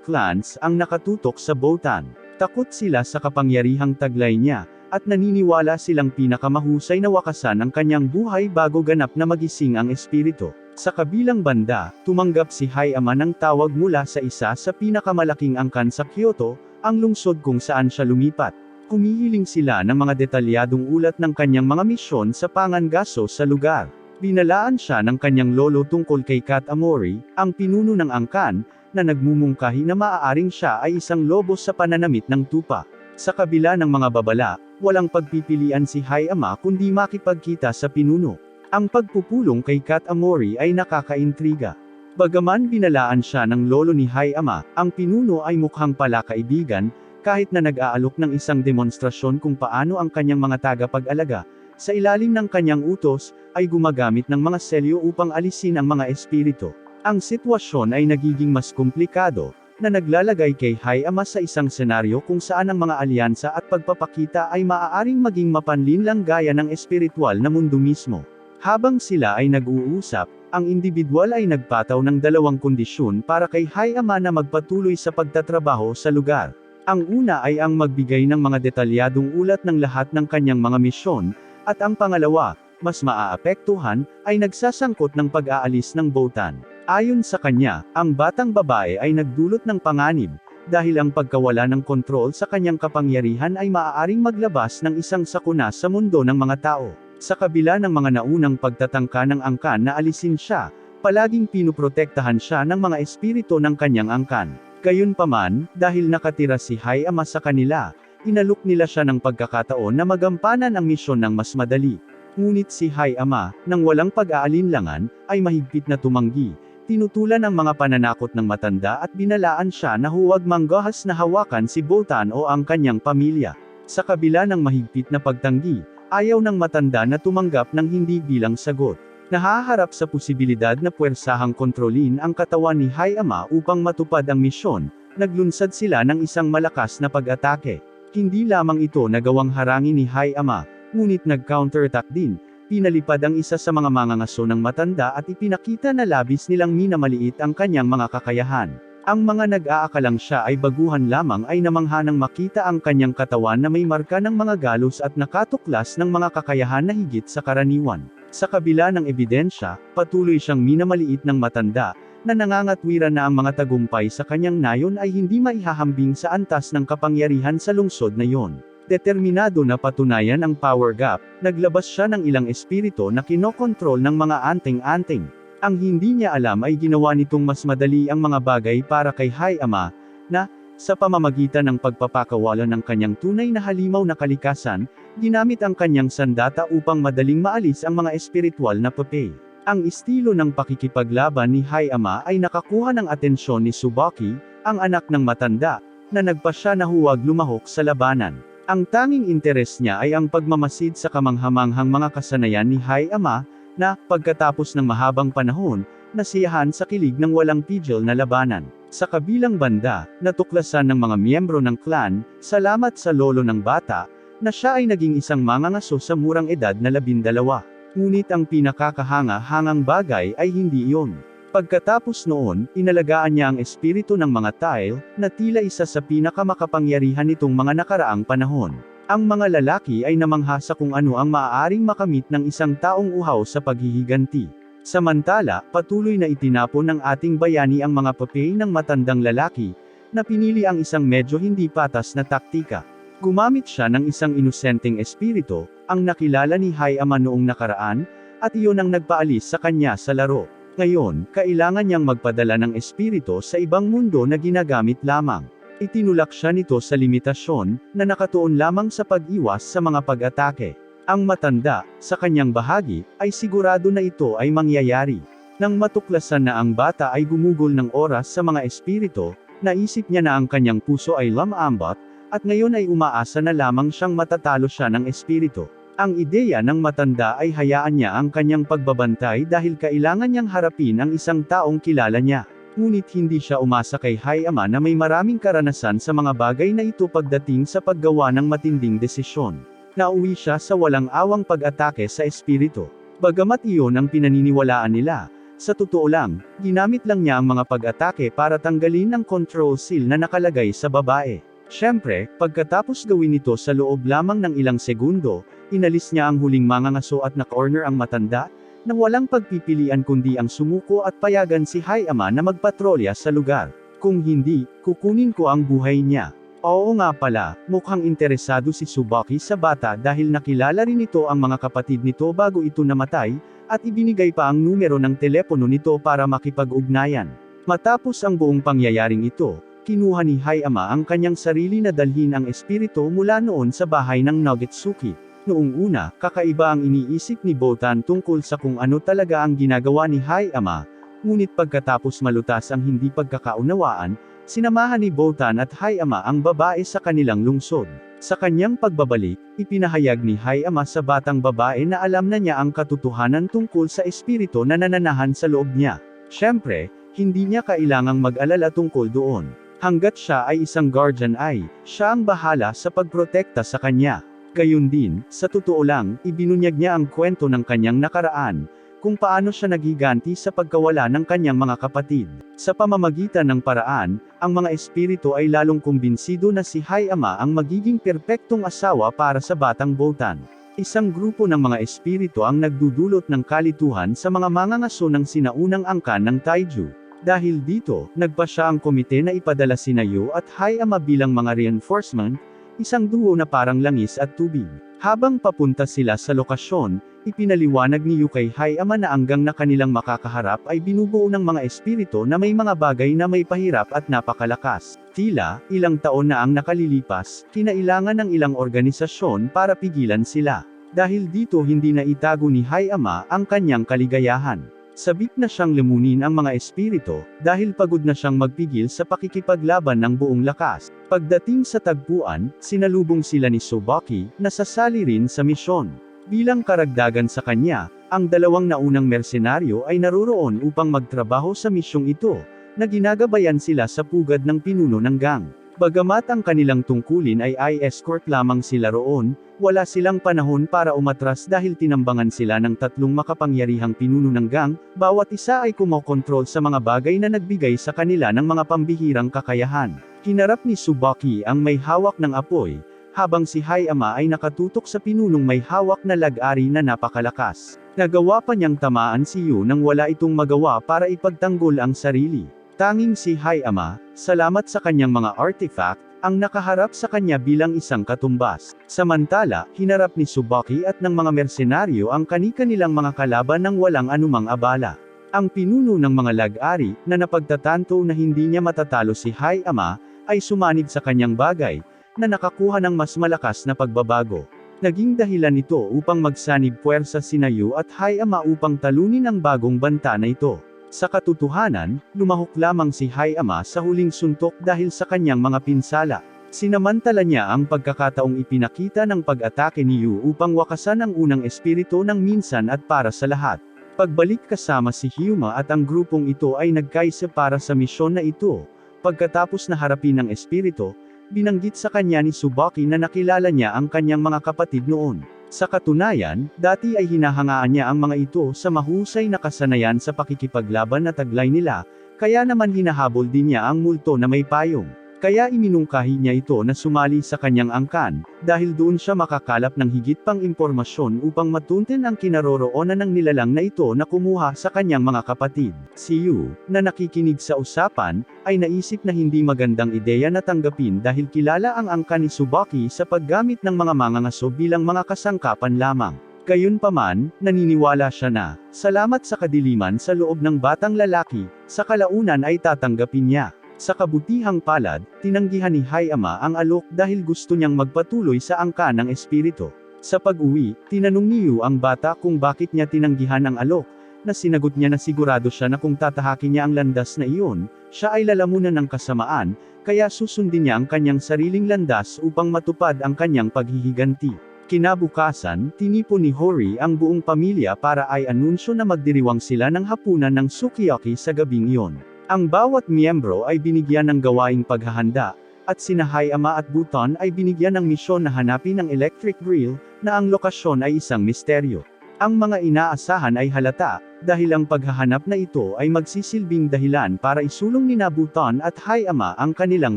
clans ang nakatutok sa Botan. Takot sila sa kapangyarihang taglay niya, at naniniwala silang pinakamahusay na wakasan ang kanyang buhay bago ganap na magising ang espiritu. Sa kabilang banda, tumanggap si Hayama ng tawag mula sa isa sa pinakamalaking angkan sa Kyoto, ang lungsod kung saan siya lumipat. Humihiling sila ng mga detalyadong ulat ng kanyang mga misyon sa pangangaso sa lugar. Binalaan siya ng kanyang lolo tungkol kay Katamori, ang pinuno ng angkan, na nagmumungkahi na maaaring siya ay isang lobo sa pananamit ng tupa. Sa kabila ng mga babala, walang pagpipilian si Hayama kundi makipagkita sa pinuno. Ang pagpupulong kay Katamori ay nakakaintriga. Bagaman binalaan siya ng lolo ni Hayama, ang pinuno ay mukhang pala kaibigan, kahit na nag-aalok ng isang demonstrasyon kung paano ang kanyang mga tagapag-alaga, sa ilalim ng kanyang utos, ay gumagamit ng mga selyo upang alisin ang mga espiritu. Ang sitwasyon ay nagiging mas komplikado, na naglalagay kay Hayama sa isang senaryo kung saan ang mga alyansa at pagpapakita ay maaaring maging mapanlinlang gaya ng espiritual na mundo mismo. Habang sila ay nag-uusap, ang individual ay nagpataw ng 2 kondisyon para kay Hayama na magpatuloy sa pagtatrabaho sa lugar. Ang una ay ang magbigay ng mga detalyadong ulat ng lahat ng kanyang mga misyon, at ang pangalawa, mas maaapektuhan, ay nagsasangkot ng pag-aalis ng Botan. Ayon sa kanya, ang batang babae ay nagdulot ng panganib, dahil ang pagkawala ng kontrol sa kanyang kapangyarihan ay maaaring maglabas ng isang sakuna sa mundo ng mga tao. Sa kabila ng mga naunang pagtatangka ng angkan na alisin siya, palaging pinuprotektahan siya ng mga espiritu ng kanyang angkan. Gayunpaman, dahil nakatira si Hayama sa kanila, inalok nila siya ng pagkakataon na magampanan ang misyon ng mas madali. Ngunit si Hayama, nang walang pag-aalinlangan, ay mahigpit na tumanggi, tinutulan ang mga pananakot ng matanda at binalaan siya na huwag manggahas na hawakan si Botan o ang kanyang pamilya. Sa kabila ng mahigpit na pagtanggi, ayaw ng matanda na tumanggap ng hindi bilang sagot. Nahaharap sa posibilidad na puwersahang kontrolin ang katawan ni Hayama upang matupad ang misyon, naglunsad sila ng isang malakas na pag-atake. Hindi lamang ito nagawang harangin ni Hayama, ngunit nag-counterattack din, pinalipad ang isa sa mga mangangaso ng matanda at ipinakita na labis nilang minamaliit ang kanyang mga kakayahan. Ang mga nag-aakalang siya ay baguhan lamang ay namangha nang makita ang kanyang katawan na may marka ng mga galos at nakatuklas ng mga kakayahan na higit sa karaniwan. Sa kabila ng ebidensya, patuloy siyang minamaliit ng matanda, na nangangatwiran na ang mga tagumpay sa kanyang nayon ay hindi maihahambing sa antas ng kapangyarihan sa lungsod na yon. Determinado na patunayan ang power gap, naglabas siya ng ilang espiritu na kinokontrol ng mga anting-anting. Ang hindi niya alam ay ginawa nitong mas madali ang mga bagay para kay Hayama, na, sa pamamagitan ng pagpapakawala ng kanyang tunay na halimaw na kalikasan, ginamit ang kanyang sandata upang madaling maalis ang mga espiritual na papel. Ang estilo ng pakikipaglaban ni Hayama ay nakakuha ng atensyon ni Tsubaki, ang anak ng matanda, na nagpasya na huwag lumahok sa labanan. Ang tanging interes niya ay ang pagmamasid sa kamanghamanghang mga kasanayan ni Hayama, na, pagkatapos ng mahabang panahon, nasiyahan sa kilig ng walang pigil na labanan. Sa kabilang banda, natuklasan ng mga miyembro ng clan, salamat sa lolo ng bata, na siya ay naging isang mangangaso sa murang edad na 12. Ngunit ang pinakakahanga-hangang bagay ay hindi iyon. Pagkatapos noon, inalagaan niya ang espiritu ng mga tile, na tila isa sa pinakamakapangyarihan nitong mga nakaraang panahon. Ang mga lalaki ay namangha sa kung ano ang maaaring makamit ng isang taong uhaw sa paghihiganti. Samantala, patuloy na itinapon ng ating bayani ang mga papel ng matandang lalaki, na pinili ang isang medyo hindi patas na taktika. Gumamit siya ng isang inosenteng espiritu, ang nakilala ni Hayama noong nakaraan, at iyon ang nagpaalis sa kanya sa laro. Ngayon, kailangan niyang magpadala ng espiritu sa ibang mundo na ginagamit lamang. Itinulak siya nito sa limitasyon, na nakatuon lamang sa pag-iwas sa mga pag-atake. Ang matanda, sa kanyang bahagi, ay sigurado na ito ay mangyayari. Nang matuklasan na ang bata ay gumugol ng oras sa mga espiritu, naisip niya na ang kanyang puso ay lumambot, at ngayon ay umaasa na lamang siyang matatalo siya ng espiritu. Ang ideya ng matanda ay hayaan niya ang kanyang pagbabantay dahil kailangan niyang harapin ang isang taong kilala niya. Ngunit hindi siya umasa kay Hayama na may maraming karanasan sa mga bagay na ito pagdating sa paggawa ng matinding desisyon. Nauwi siya sa walang awang pag-atake sa espiritu. Bagamat iyon ang pinaniniwalaan nila, sa totoo lang, ginamit lang niya ang mga pag-atake para tanggalin ang control seal na nakalagay sa babae. Siyempre, pagkatapos gawin ito sa loob lamang ng ilang segundo, inalis niya ang huling mangangaso at na-corner ang matanda, na walang pagpipilian kundi ang sumuko at payagan si Hayama na magpatrolya sa lugar. Kung hindi, kukunin ko ang buhay niya. Oo nga pala, mukhang interesado si Tsubaki sa bata dahil nakilala rin ito ang mga kapatid nito bago ito namatay, at ibinigay pa ang numero ng telepono nito para makipag-ugnayan. Matapos ang buong pangyayaring ito, kinuha ni Hayama ang kanyang sarili na dalhin ang espiritu mula noon sa bahay ng Nagetsuki. Noong una, kakaiba ang iniisip ni Botan tungkol sa kung ano talaga ang ginagawa ni Hayama, ngunit pagkatapos malutas ang hindi pagkakaunawaan, sinamahan ni Botan at Hayama ang babae sa kanilang lungsod. Sa kanyang pagbabalik, ipinahayag ni Hayama sa batang babae na alam na niya ang katotohanan tungkol sa espiritu na nananahan sa loob niya. Siyempre, hindi niya kailangang mag-alala tungkol doon. Hanggat siya ay isang guardian ay, siya ang bahala sa pagprotekta sa kanya. Gayun din, sa totoo lang, ibinunyag niya ang kwento ng kanyang nakaraan, kung paano siya nagiganti sa pagkawala ng kanyang mga kapatid. Sa pamamagitan ng paraan, ang mga espiritu ay lalong kumbinsido na si Hayama ang magiging perpektong asawa para sa batang Botan. Isang grupo ng mga espiritu ang nagdudulot ng kalituhan sa mga mangangaso ng sinaunang angkan ng Taiju. Dahil dito, nagpa siya ang komite na ipadala sina Yu at Hayama bilang mga reinforcement, isang duo na parang langis at tubig. Habang papunta sila sa lokasyon, ipinaliwanag ni Yu kay Hayama na hanggang na kanilang makakaharap ay binubuo ng mga espiritu na may mga bagay na may pahirap at napakalakas. Tila, ilang taon na ang nakalilipas, kinailangan ng ilang organisasyon para pigilan sila. Dahil dito hindi na itago ni Hayama ang kanyang kaligayahan. Sabik na siyang lemunin ang mga espiritu, dahil pagod na siyang magpigil sa pakikipaglaban ng buong lakas. Pagdating sa tagpuan, sinalubong sila ni Tsubaki, na sasali rin sa misyon. Bilang karagdagan sa kanya, ang dalawang naunang mersenaryo ay naroroon upang magtrabaho sa misyong ito, na ginagabayan sila sa pugad ng pinuno ng gang. Bagamat ang kanilang tungkulin ay i-escort lamang sila roon, wala silang panahon para umatras dahil tinambangan sila ng tatlong makapangyarihang pinuno ng gang, bawat isa ay kumokontrol sa mga bagay na nagbigay sa kanila ng mga pambihirang kakayahan. Hinarap ni Tsubaki ang may hawak ng apoy, habang si Hayama ay nakatutok sa pinunong may hawak na lag-ari na napakalakas. Nagawa pa niyang tamaan si Yu nang wala itong magawa para ipagtanggol ang sarili. Tanging si Hayama, salamat sa kanyang mga artifact, ang nakaharap sa kanya bilang isang katumbas. Samantala, hinarap ni Tsubaki at ng mga mersenaryo ang kani-kanilang mga kalaban ng walang anumang abala. Ang pinuno ng mga lag-ari, na napagtatanto na hindi niya matatalo si Hayama, ay sumanib sa kanyang bagay, na nakakuha ng mas malakas na pagbabago. Naging dahilan ito upang magsanib puwersa sina Yu at Hayama upang talunin ang bagong banta na ito. Sa katotohanan, lumahok lamang si Hayama sa huling suntok dahil sa kanyang mga pinsala. Sinamantala niya ang pagkakataong ipinakita ng pag-atake ni Yu upang wakasan ang unang espiritu ng minsan at para sa lahat. Pagbalik kasama si Hyuma at ang grupong ito ay nagkaisa para sa misyon na ito. Pagkatapos na harapin ng espiritu, binanggit sa kanya ni Tsubaki na nakilala niya ang kanyang mga kapatid noon. Sa katunayan, dati ay hinahangaan niya ang mga ito sa mahusay na kasanayan sa pakikipaglaban na taglay nila, kaya naman hinahabol din niya ang multo na may payong. Kaya iminungkahi niya ito na sumali sa kanyang angkan, dahil doon siya makakalap ng higit pang impormasyon upang matuntin ang kinaroroonan ng nilalang na ito na kumuha sa kanyang mga kapatid. Si Yu, na nakikinig sa usapan, ay naisip na hindi magandang ideya na tanggapin dahil kilala ang angkan ni Tsubaki sa paggamit ng mga mangangaso bilang mga kasangkapan lamang. Gayunpaman, naniniwala siya na, salamat sa kadiliman sa loob ng batang lalaki, sa kalaunan ay tatanggapin niya. Sa kabutihang palad, tinanggihan ni Hayama ang alok dahil gusto niyang magpatuloy sa angkan ng espiritu. Sa pag-uwi, tinanong ni Yu ang bata kung bakit niya tinanggihan ang alok, na sinagot niya na sigurado siya na kung tatahakin niya ang landas na iyon, siya ay lalamunan ng kasamaan, kaya susundin niya ang kanyang sariling landas upang matupad ang kanyang paghihiganti. Kinabukasan, tinipon ni Hori ang buong pamilya para ay anunsyo na magdiriwang sila ng hapunan ng sukiyaki sa gabing iyon. Ang bawat miyembro ay binigyan ng gawaing paghahanda, at sina Hayama at Buton ay binigyan ng misyon na hanapin ang electric grill, na ang lokasyon ay isang misteryo. Ang mga inaasahan ay halata, dahil ang paghahanap na ito ay magsisilbing dahilan para isulong ni Buton at Hayama ang kanilang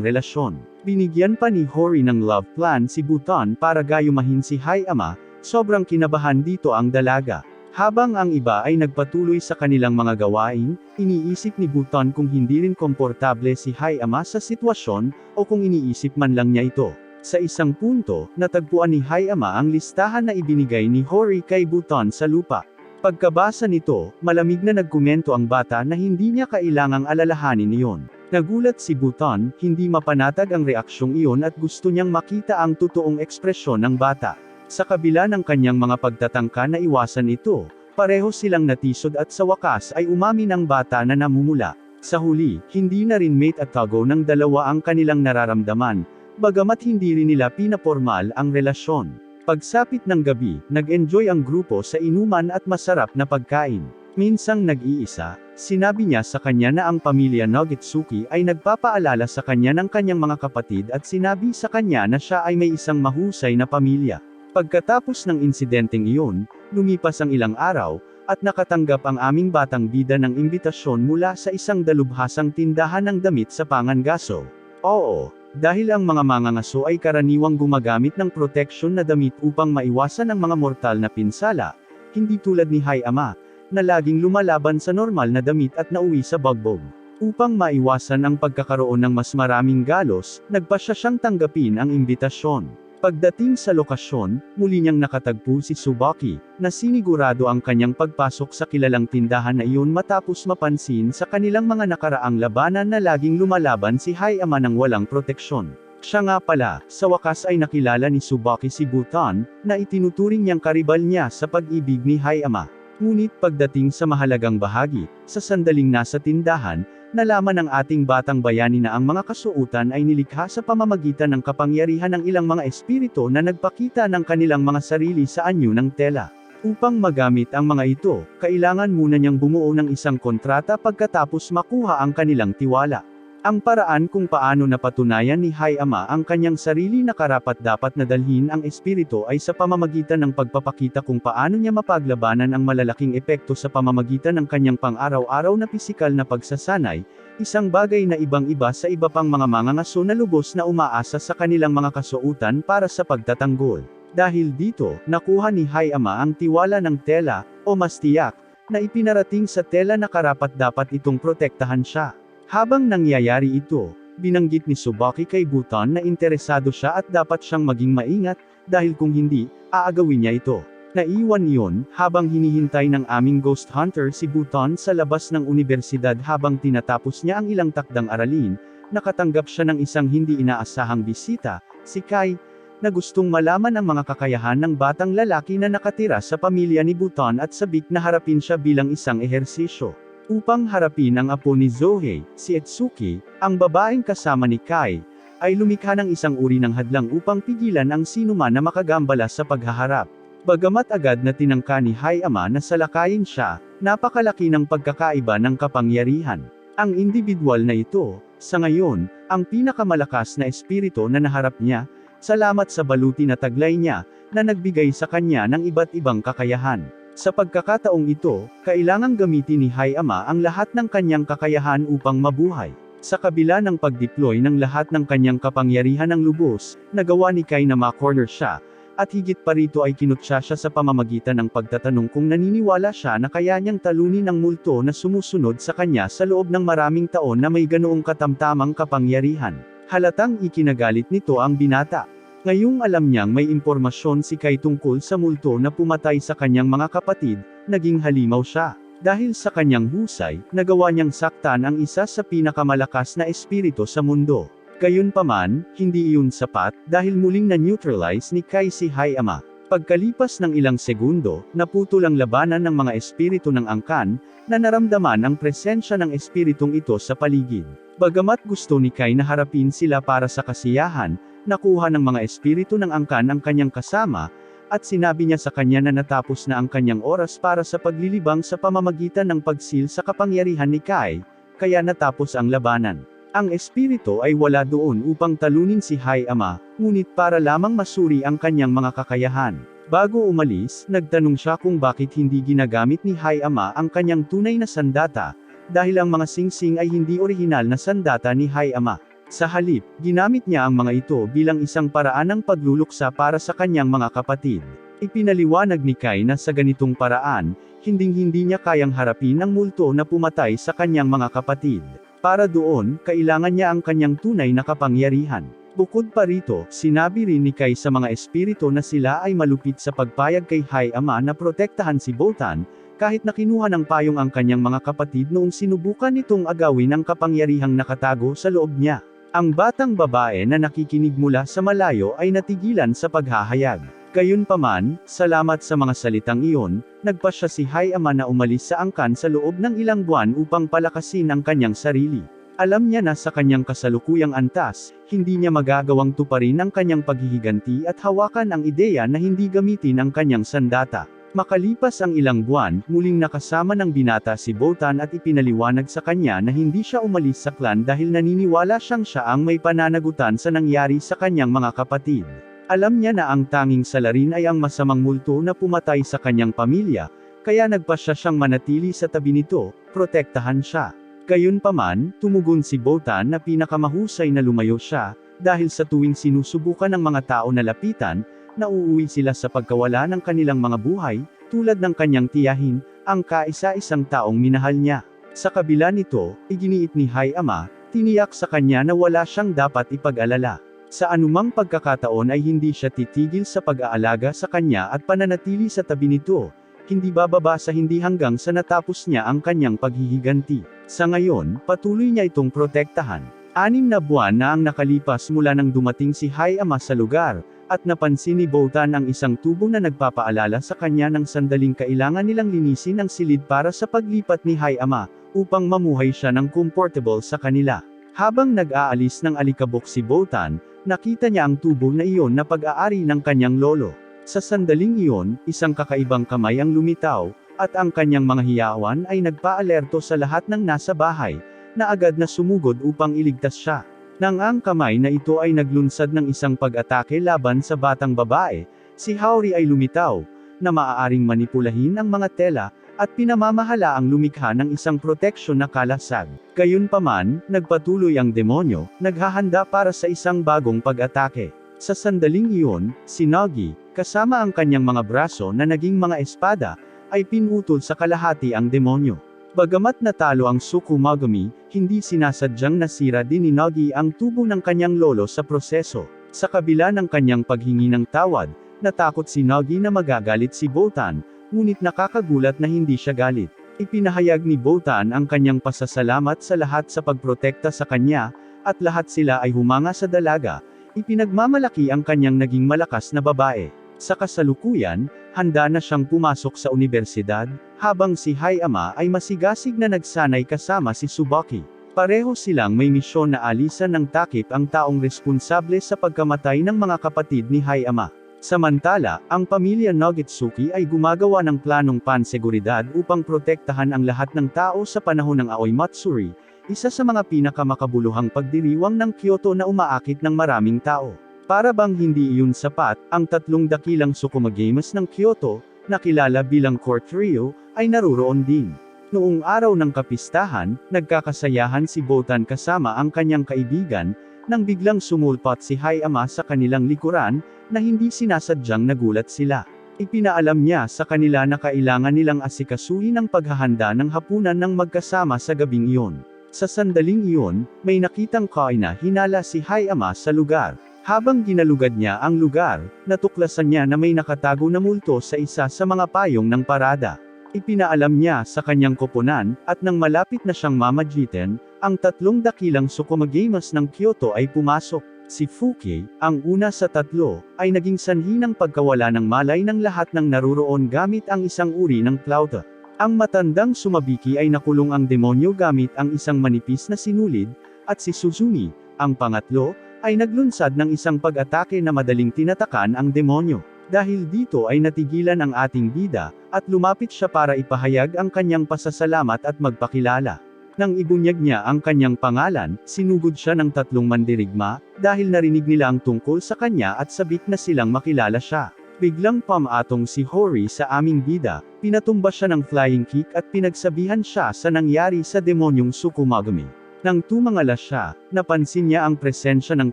relasyon. Binigyan pa ni Hori ng love plan si Buton para gayumahin si Hayama, sobrang kinabahan dito ang dalaga. Habang ang iba ay nagpatuloy sa kanilang mga gawain, iniisip ni Buton kung hindi rin komportable si Hayama sa sitwasyon, o kung iniisip man lang niya ito. Sa isang punto, natagpuan ni Hayama ang listahan na ibinigay ni Hori kay Buton sa lupa. Pagkabasa nito, malamig na nagkomento ang bata na hindi niya kailangang alalahanin iyon. Nagulat si Buton, hindi mapanatag ang reaksyong iyon at gusto niyang makita ang totoong ekspresyon ng bata. Sa kabila ng kanyang mga pagtatangka na iwasan ito, pareho silang natisod at sa wakas ay umamin ang bata na namumula. Sa huli, hindi na rin mate at tago ng dalawa ang kanilang nararamdaman, bagamat hindi rin nila pinapormal ang relasyon. Pagsapit ng gabi, nag-enjoy ang grupo sa inuman at masarap na pagkain. Minsang nag-iisa, sinabi niya sa kanya na ang pamilya Nogitsuki ay nagpapaalala sa kanya ng kanyang mga kapatid at sinabi sa kanya na siya ay may isang mahusay na pamilya. Pagkatapos ng insidenteng iyon, lumipas ang ilang araw, at nakatanggap ang aming batang bida ng imbitasyon mula sa isang dalubhasang tindahan ng damit sa Pangangaso. Oo, dahil ang mga mangangaso ay karaniwang gumagamit ng proteksyon na damit upang maiwasan ang mga mortal na pinsala, hindi tulad ni Hayama, na laging lumalaban sa normal na damit at nauwi sa bugbog. Upang maiwasan ang pagkakaroon ng mas maraming galos, nagpasya siyang tanggapin ang imbitasyon. Pagdating sa lokasyon, muli niyang nakatagpo si Tsubaki, na sinigurado ang kanyang pagpasok sa kilalang tindahan na iyon matapos mapansin sa kanilang mga nakaraang labanan na laging lumalaban si Hayama ng walang proteksyon. Siya nga pala, sa wakas ay nakilala ni Tsubaki si Buton, na itinuturing niyang karibal niya sa pag-ibig ni Hayama. Ngunit pagdating sa mahalagang bahagi, sa sandaling nasa tindahan, nalaman ng ating batang bayani na ang mga kasuotan ay nilikha sa pamamagitan ng kapangyarihan ng ilang mga espiritu na nagpakita ng kanilang mga sarili sa anyo ng tela. Upang magamit ang mga ito, kailangan muna niyang bumuo ng isang kontrata pagkatapos makuha ang kanilang tiwala. Ang paraan kung paano napatunayan ni Hayama ang kanyang sarili na karapat-dapat na dalhin ang espiritu ay sa pamamagitan ng pagpapakita kung paano niya mapaglabanan ang malalaking epekto sa pamamagitan ng kanyang pang-araw-araw na pisikal na pagsasanay, isang bagay na ibang-iba sa iba pang mga mangangaso na lubos na umaasa sa kanilang mga kasuotan para sa pagtatanggol. Dahil dito, nakuha ni Hayama ang tiwala ng tela, o mas tiyak, na ipinarating sa tela na karapat-dapat itong protektahan siya. Habang nangyayari ito, binanggit ni Tsubaki kay Buton na interesado siya at dapat siyang maging maingat, dahil kung hindi, aagawin niya ito. Naiwan iyon, habang hinihintay ng aming ghost hunter si Buton sa labas ng unibersidad habang tinatapos niya ang ilang takdang aralin, nakatanggap siya ng isang hindi inaasahang bisita, si Kai, na gustong malaman ang mga kakayahan ng batang lalaki na nakatira sa pamilya ni Buton at sabik na harapin siya bilang isang ehersisyo. Upang harapin ang apo ni Zohei, si Etsuki, ang babaeng kasama ni Kai, ay lumikha ng isang uri ng hadlang upang pigilan ang sinuman na makagambala sa paghaharap. Bagamat agad na tinangka ni Hayama na salakayin siya, napakalaki ng pagkakaiba ng kapangyarihan. Ang individual na ito, sa ngayon, ang pinakamalakas na espiritu na naharap niya, salamat sa baluti na taglay niya, na nagbigay sa kanya ng iba't ibang kakayahan. Sa pagkakataong ito, kailangang gamitin ni Hayama ang lahat ng kanyang kakayahan upang mabuhay. Sa kabila ng pag-deploy ng lahat ng kanyang kapangyarihan ng lubos, nagawa ni Kai na ma-corner siya, at higit pa rito ay kinutya siya sa pamamagitan ng pagtatanong kung naniniwala siya na kaya niyang talunin ang multo na sumusunod sa kanya sa loob ng maraming taon na may ganoong katamtamang kapangyarihan. Halatang ikinagalit nito ang binata. Ngayong alam niyang may impormasyon si Kai tungkol sa multo na pumatay sa kanyang mga kapatid, naging halimaw siya. Dahil sa kanyang husay, nagawa niyang saktan ang isa sa pinakamalakas na espiritu sa mundo. Gayunpaman, hindi iyon sapat, dahil muling na-neutralize ni Kai si Hayama. Pagkalipas ng ilang segundo, naputol ang labanan ng mga espiritu ng angkan, na naramdaman ang presensya ng espiritong ito sa paligid. Bagamat gusto ni Kai na harapin sila para sa kasiyahan, nakuha ng mga espiritu ng angkan ang kanyang kasama, at sinabi niya sa kanya na natapos na ang kanyang oras para sa paglilibang sa pamamagitan ng pagsil sa kapangyarihan ni Kai, kaya natapos ang labanan. Ang espiritu ay wala doon upang talunin si Hay-ama, ngunit para lamang masuri ang kanyang mga kakayahan. Bago umalis, nagtanong siya kung bakit hindi ginagamit ni Hay-ama ang kanyang tunay na sandata, dahil ang mga singsing ay hindi orihinal na sandata ni Hay-ama. Sa halip, ginamit niya ang mga ito bilang isang paraan ng pagluluksa para sa kanyang mga kapatid. Ipinaliwanag ni Kai na sa ganitong paraan, hinding-hindi niya kayang harapin ang multo na pumatay sa kanyang mga kapatid. Para doon, kailangan niya ang kanyang tunay na kapangyarihan. Bukod pa rito, sinabi rin ni Kai sa mga espiritu na sila ay malupit sa pagpayag kay Hay-ama na protektahan si Botan, kahit na kinuha ng payong ang kanyang mga kapatid noong sinubukan nitong agawin ang kapangyarihang nakatago sa loob niya. Ang batang babae na nakikinig mula sa malayo ay natigilan sa paghahayag. Gayunpaman, salamat sa mga salitang iyon, nagpasya si Hay-ama na umalis sa angkan sa loob ng ilang buwan upang palakasin ang kanyang sarili. Alam niya na sa kanyang kasalukuyang antas, hindi niya magagawang tuparin ang kanyang paghihiganti at hawakan ang ideya na hindi gamitin ang kanyang sandata. Makalipas ang ilang buwan, muling nakasama ng binata si Botan at ipinaliwanag sa kanya na hindi siya umalis sa clan dahil naniniwala siyang siya ang may pananagutan sa nangyari sa kanyang mga kapatid. Alam niya na ang tanging salarin ay ang masamang multo na pumatay sa kanyang pamilya, kaya nagpasya siyang manatili sa tabi nito, protektahan siya. Gayunpaman, tumugon si Botan na pinakamahusay na lumayo siya, dahil sa tuwing sinusubukan ng mga tao na lapitan, nauuwi sila sa pagkawala ng kanilang mga buhay, tulad ng kanyang tiyahin, ang kaisa-isang taong minahal niya. Sa kabila nito, iginiit ni Hay-ama, tiniyak sa kanya na wala siyang dapat ipag-alala. Sa anumang pagkakataon ay hindi siya titigil sa pag-aalaga sa kanya at pananatili sa tabi nito, hindi bababa sa hindi hanggang sa natapos niya ang kanyang paghihiganti. Sa ngayon, patuloy niya itong protektahan. 6 na buwan na ang nakalipas mula nang dumating si Hay-ama sa lugar, at napansin ni Botan ang isang tubo na nagpapaalala sa kanya ng sandaling kailangan nilang linisin ang silid para sa paglipat ni Hay-ama, upang mamuhay siya ng comfortable sa kanila. Habang nag-aalis ng alikabok si Botan, nakita niya ang tubo na iyon na pag-aari ng kanyang lolo. Sa sandaling iyon, isang kakaibang kamay ang lumitaw, at ang kanyang mga hiyawan ay nagpaalerto sa lahat ng nasa bahay, na agad na sumugod upang iligtas siya. Nang ang kamay na ito ay naglunsad ng isang pag-atake laban sa batang babae, si Haori ay lumitaw, na maaaring manipulahin ang mga tela, at pinamamahala ang lumikha ng isang proteksyon na kalasag. Gayunpaman, nagpatuloy ang demonyo, naghahanda para sa isang bagong pag-atake. Sa sandaling iyon, si Nagi, kasama ang kanyang mga braso na naging mga espada, ay pinutol sa kalahati ang demonyo. Bagamat natalo ang Tsukumagami, hindi sinasadyang nasira din ni Nagi ang tubo ng kanyang lolo sa proseso. Sa kabila ng kanyang paghingi ng tawad, natakot si Nagi na magagalit si Botan, ngunit nakakagulat na hindi siya galit. Ipinahayag ni Botan ang kanyang pasasalamat sa lahat sa pagprotekta sa kanya, at lahat sila ay humanga sa dalaga. Ipinagmamalaki ang kanyang naging malakas na babae. Sa kasalukuyan, handa na siyang pumasok sa unibersidad, habang si Hay-ama ay masigasig na nagsanay kasama si Tsubaki. Pareho silang may misyon na alisan ng takip ang taong responsable sa pagkamatay ng mga kapatid ni Hay-ama. Samantala, ang pamilya Nogitsuki ay gumagawa ng planong panseguridad upang protektahan ang lahat ng tao sa panahon ng Aoi Matsuri, isa sa mga pinakamakabuluhang pagdiriwang ng Kyoto na umaakit ng maraming tao. Para bang hindi iyon sapat, ang 3 dakilang Tsukumagemas ng Kyoto, na kilala bilang Court Trio, ay naruroon din. Noong araw ng kapistahan, nagkakasayahan si Botan kasama ang kanyang kaibigan, nang biglang sumulpot si Hay-ama sa kanilang likuran, na hindi sinasadyang nagulat sila. Ipinaalam niya sa kanila na kailangan nilang asikasuhin ang paghahanda ng hapunan ng magkasama sa gabing iyon. Sa sandaling iyon, may nakitang Kai na hinala si Hay-ama sa lugar. Habang ginalugad niya ang lugar, natuklasan niya na may nakatago na multo sa isa sa mga payong ng parada. Ipinaalam niya sa kanyang koponan, at nang malapit na siyang mamagitan, ang 3 dakilang Tsukumagemas ng Kyoto ay pumasok. Si Fuki, ang una sa 3, ay naging sanhi ng pagkawala ng malay ng lahat ng naruroon gamit ang isang uri ng plauta. Ang matandang Sumabiki ay nakulong ang demonyo gamit ang isang manipis na sinulid, at si Suzumi, ang pangatlo, ay naglunsad ng isang pag-atake na madaling tinatakan ang demonyo. Dahil dito ay natigilan ang ating bida, at lumapit siya para ipahayag ang kanyang pasasalamat at magpakilala. Nang ibunyag niya ang kanyang pangalan, sinugod siya ng 3 mandirigma, dahil narinig nila ang tungkol sa kanya at sabik na silang makilala siya. Biglang pumatong si Hori sa aming bida, pinatumba siya ng flying kick at pinagsabihan siya sa nangyari sa demonyong Tsukumogami. Nang tumangala siya, napansin niya ang presensya ng